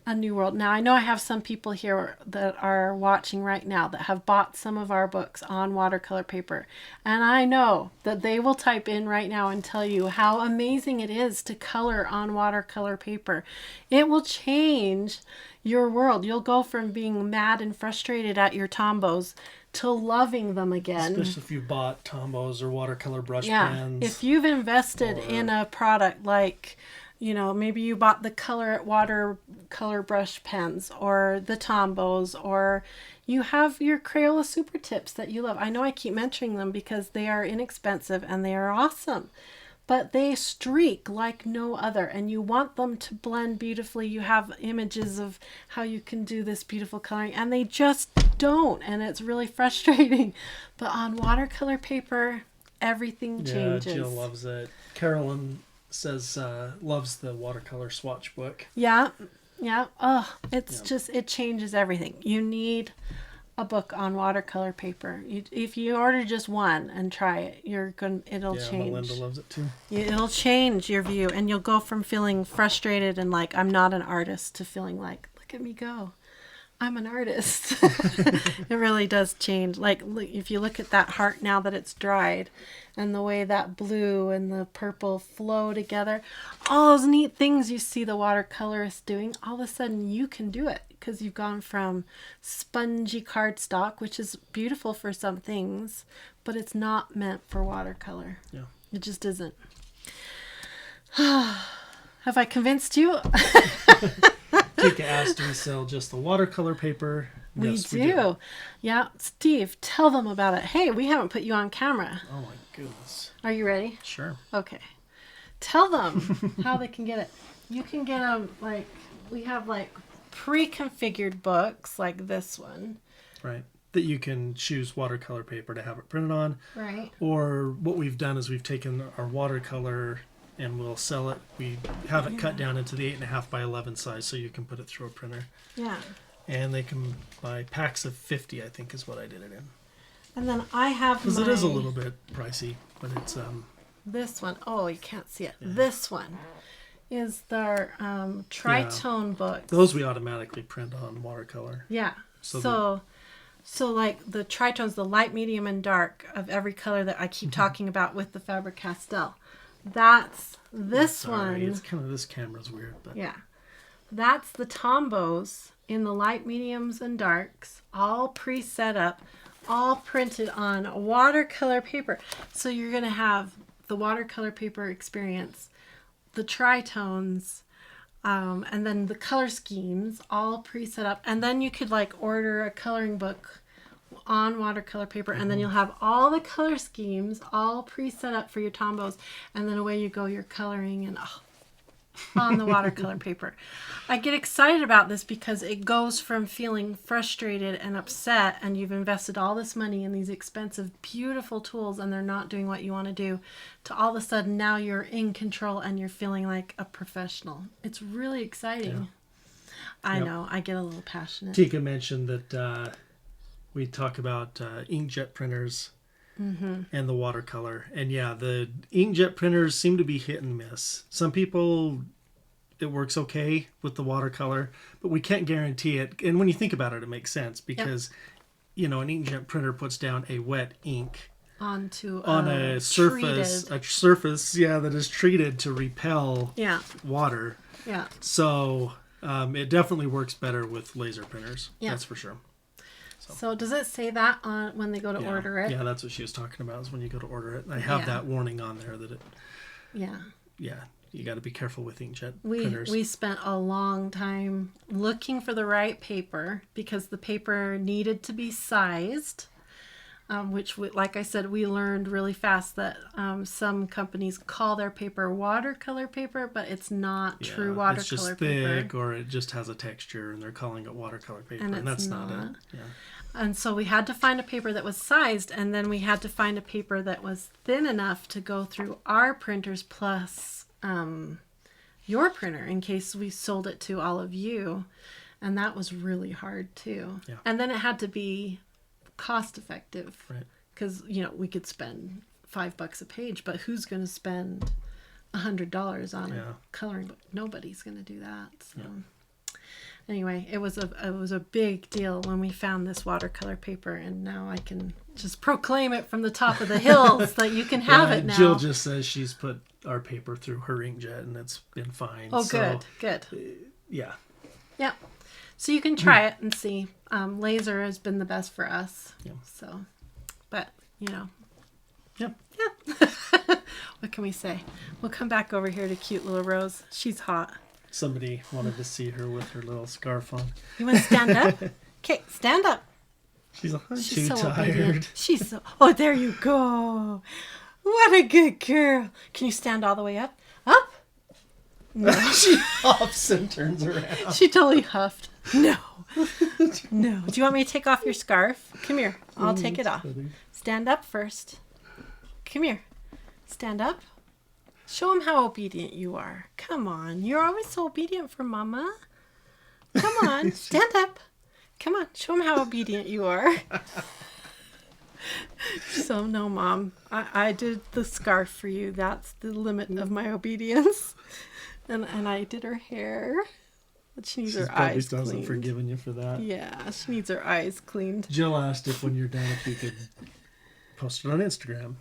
a new world. Now, I know I have some people here that are watching right now that have bought some of our books on watercolor paper. And I know that they will type in right now and tell you how amazing it is to color on watercolor paper. It will change your world. You'll go from being mad and frustrated at your Tombos to loving them again. Especially if you bought Tombos or watercolor brush Yeah, pens. if you've invested in a product like, you know, maybe you bought the watercolor brush pens or the Tombos, or you have your Crayola Super Tips that you love. I know I keep mentioning them because they are inexpensive and they are awesome, but they streak like no other, and you want them to blend beautifully. You have images of how you can do this beautiful coloring, and they just don't, and it's really frustrating. But on watercolor paper, everything changes. Yeah, Jill loves it. Carolyn says loves the watercolor swatch book. Yeah. Oh, just, it changes everything. You need a book on watercolor paper. If you order just one and try it, it'll change. Melinda loves it too. It'll change your view, and you'll go from feeling frustrated and like I'm not an artist to feeling like, look at me go, I'm an artist. It really does change. Like, if you look at that heart now that it's dried, and the way that blue and the purple flow together, all those neat things you see the watercolorist doing, all of a sudden you can do it because you've gone from spongy cardstock, which is beautiful for some things, but it's not meant for watercolor. Yeah. It just isn't. Have I convinced you? Kika asked, do we sell just the watercolor paper? Yes, we do. Yeah. Steve, tell them about it. Hey, we haven't put you on camera. Oh my goodness. Are you ready? Sure. Okay. Tell them how they can get it. You can get them, like, we have like pre-configured books like this one. Right. That you can choose watercolor paper to have it printed on. Right. Or what we've done is we've taken our watercolor and we'll sell it. We have it cut down into the 8.5 by 11 size, so you can put it through a printer. Yeah. And they can buy packs of 50, I think, is what I did it in. And then I have because it is a little bit pricey, but it's this one. Oh, you can't see it. Yeah. This one is their tritone books. Those we automatically print on watercolor. Yeah. So like the tritones, the light, medium, and dark of every color that I keep talking about with the Faber-Castell. That's this one. It's kind of, this camera's weird, but yeah. That's the Tombos in the light, mediums, and darks, all pre-set up, all printed on watercolor paper. So you're going to have the watercolor paper experience, the tritones, and then the color schemes all pre-set up. And then you could like order a coloring book on watercolor paper, and then you'll have all the color schemes all pre-set up for your Tombos, and then away you go, you're coloring and on the watercolor paper. I get excited about this because it goes from feeling frustrated and upset, and you've invested all this money in these expensive, beautiful tools, and they're not doing what you want to do, to all of a sudden now you're in control and you're feeling like a professional. It's really exciting. Yeah. I know. I get a little passionate. Tika mentioned that we talk about inkjet printers and the watercolor. And yeah, the inkjet printers seem to be hit and miss. Some people, it works okay with the watercolor, but we can't guarantee it. And when you think about it, it makes sense because, you know, an inkjet printer puts down a wet ink on a surface, that is treated to repel water. Yeah. So it definitely works better with laser printers. Yeah. That's for sure. So does it say that on when they go to order it? Yeah, that's what she was talking about, is when you go to order it. I have that warning on there that it... Yeah, you got to be careful with inkjet printers. We spent a long time looking for the right paper because the paper needed to be sized, which, like I said, we learned really fast that some companies call their paper watercolor paper, but it's not true watercolor paper. It's just thick, or it just has a texture, and they're calling it watercolor paper, and that's not it. Yeah. And so we had to find a paper that was sized, and then we had to find a paper that was thin enough to go through our printers plus your printer in case we sold it to all of you. And that was really hard too. Yeah. And then it had to be cost effective. Right. Because, you know, we could spend $5 a page, but who's going to spend $100 on a coloring book? Nobody's going to do that. So. Yeah. Anyway, it was a big deal when we found this watercolor paper, and now I can just proclaim it from the top of the hills that you can have it now. Jill just says she's put our paper through her inkjet, and it's been fine. Oh, so, good. Yeah. Yeah. So you can try it and see. Laser has been the best for us. Yeah. So, but, you know. Yep. Yeah. What can we say? We'll come back over here to cute little Rose. She's hot. Somebody wanted to see her with her little scarf on. You want to stand up? Okay, stand up. She's too so tired. Obedient. She's so... Oh, there you go. What a good girl. Can you stand all the way up? Up? No. She huffs and turns around. She totally huffed. No. No. Do you want me to take off your scarf? Come here. I'll take it off. Funny. Stand up first. Come here. Stand up. Show him how obedient you are. Come on. You're always so obedient for Mama. Come on. Stand up. Come on. Show him how obedient you are. So, no, Mom. I did the scarf for you. That's the limit of my obedience. And I did her hair. But she needs her eyes cleaned. She probably hasn't forgiven you for that. Yeah, she needs her eyes cleaned. Jill asked if when you're done if you could post it on Instagram.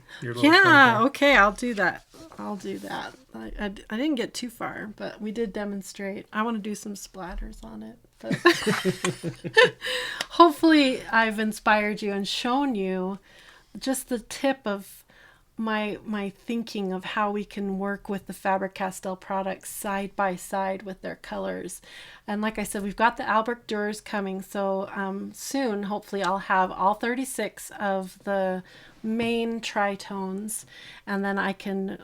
Okay, I'll do that. I didn't get too far, but we did demonstrate. I want to do some splatters on it. But hopefully I've inspired you and shown you just the tip of my thinking of how we can work with the Faber-Castell products side by side with their colors. And like I said, we've got the Albrecht Durers coming, so soon hopefully I'll have all 36 of the main tritones, and then I can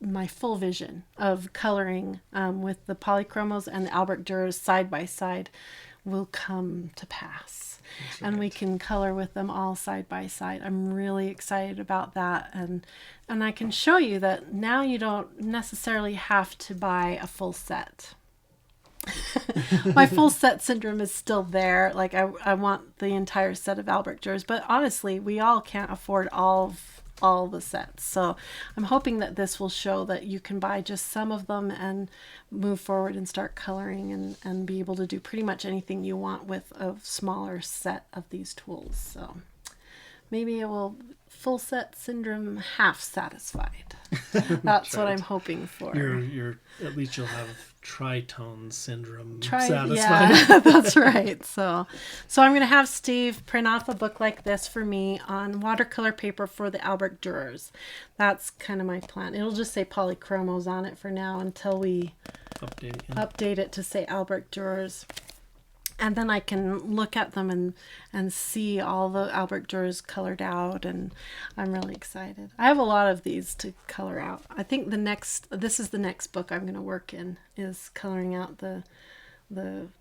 my full vision of coloring with the Polychromos and the Albrecht Durers side by side will come to pass. and we can color with them all side by side. I'm really excited about that, and I can show you that now you don't necessarily have to buy a full set. My full set syndrome is still there. Like I want the entire set of Albrecht Durers, but honestly, we all can't afford all the sets. So I'm hoping that this will show that you can buy just some of them and move forward and start coloring and be able to do pretty much anything you want with a smaller set of these tools. So maybe it will full set syndrome half satisfied. That's what I'm hoping for. You're at least you'll have tritone syndrome satisfied. Yeah, that's right. So I'm going to have Steve print off a book like this for me on watercolor paper for the Albrecht Durers. That's kind of my plan. It'll just say Polychromos on it for now until we update it to say Albrecht Durers. And then I can look at them and see all the Albrecht Durers colored out, and I'm really excited. I have a lot of these to color out. I think this is the next book I'm going to work in, is coloring out the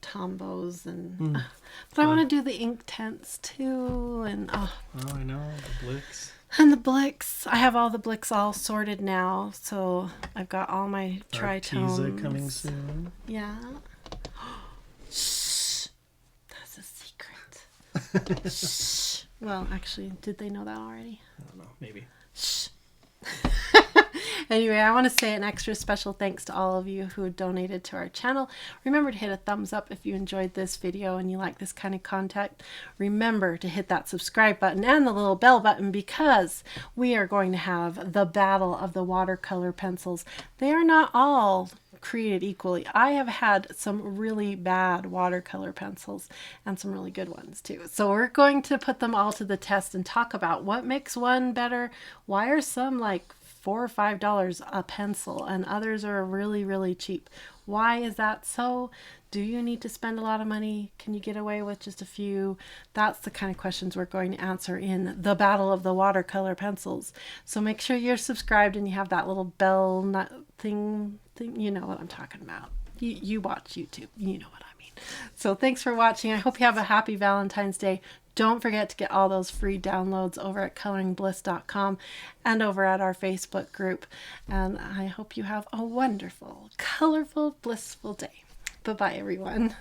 tombos, and but I want to do the ink tents too, and I know the blicks. And the blicks. I have all the blicks all sorted now, so I've got all my tritones. Arteza coming soon. Yeah. Shh. Well, actually, did they know that already? I don't know. Maybe. Shh. Anyway, I want to say an extra special thanks to all of you who donated to our channel. Remember to hit a thumbs up if you enjoyed this video and you like this kind of content. Remember to hit that subscribe button and the little bell button, because we are going to have the battle of the watercolor pencils. They are not all created equally. I have had some really bad watercolor pencils and some really good ones too. So we're going to put them all to the test and talk about what makes one better. Why are some like $4 or $5 a pencil and others are really, really cheap? Why is that so? Do you need to spend a lot of money? Can you get away with just a few? That's the kind of questions we're going to answer in the battle of the watercolor pencils. So make sure you're subscribed and you have that little bell nut thing. You know what I'm talking about. You watch YouTube. You know what I mean. So thanks for watching. I hope you have a happy Valentine's Day. Don't forget to get all those free downloads over at coloringbliss.com and over at our Facebook group. And I hope you have a wonderful, colorful, blissful day. Bye-bye, everyone.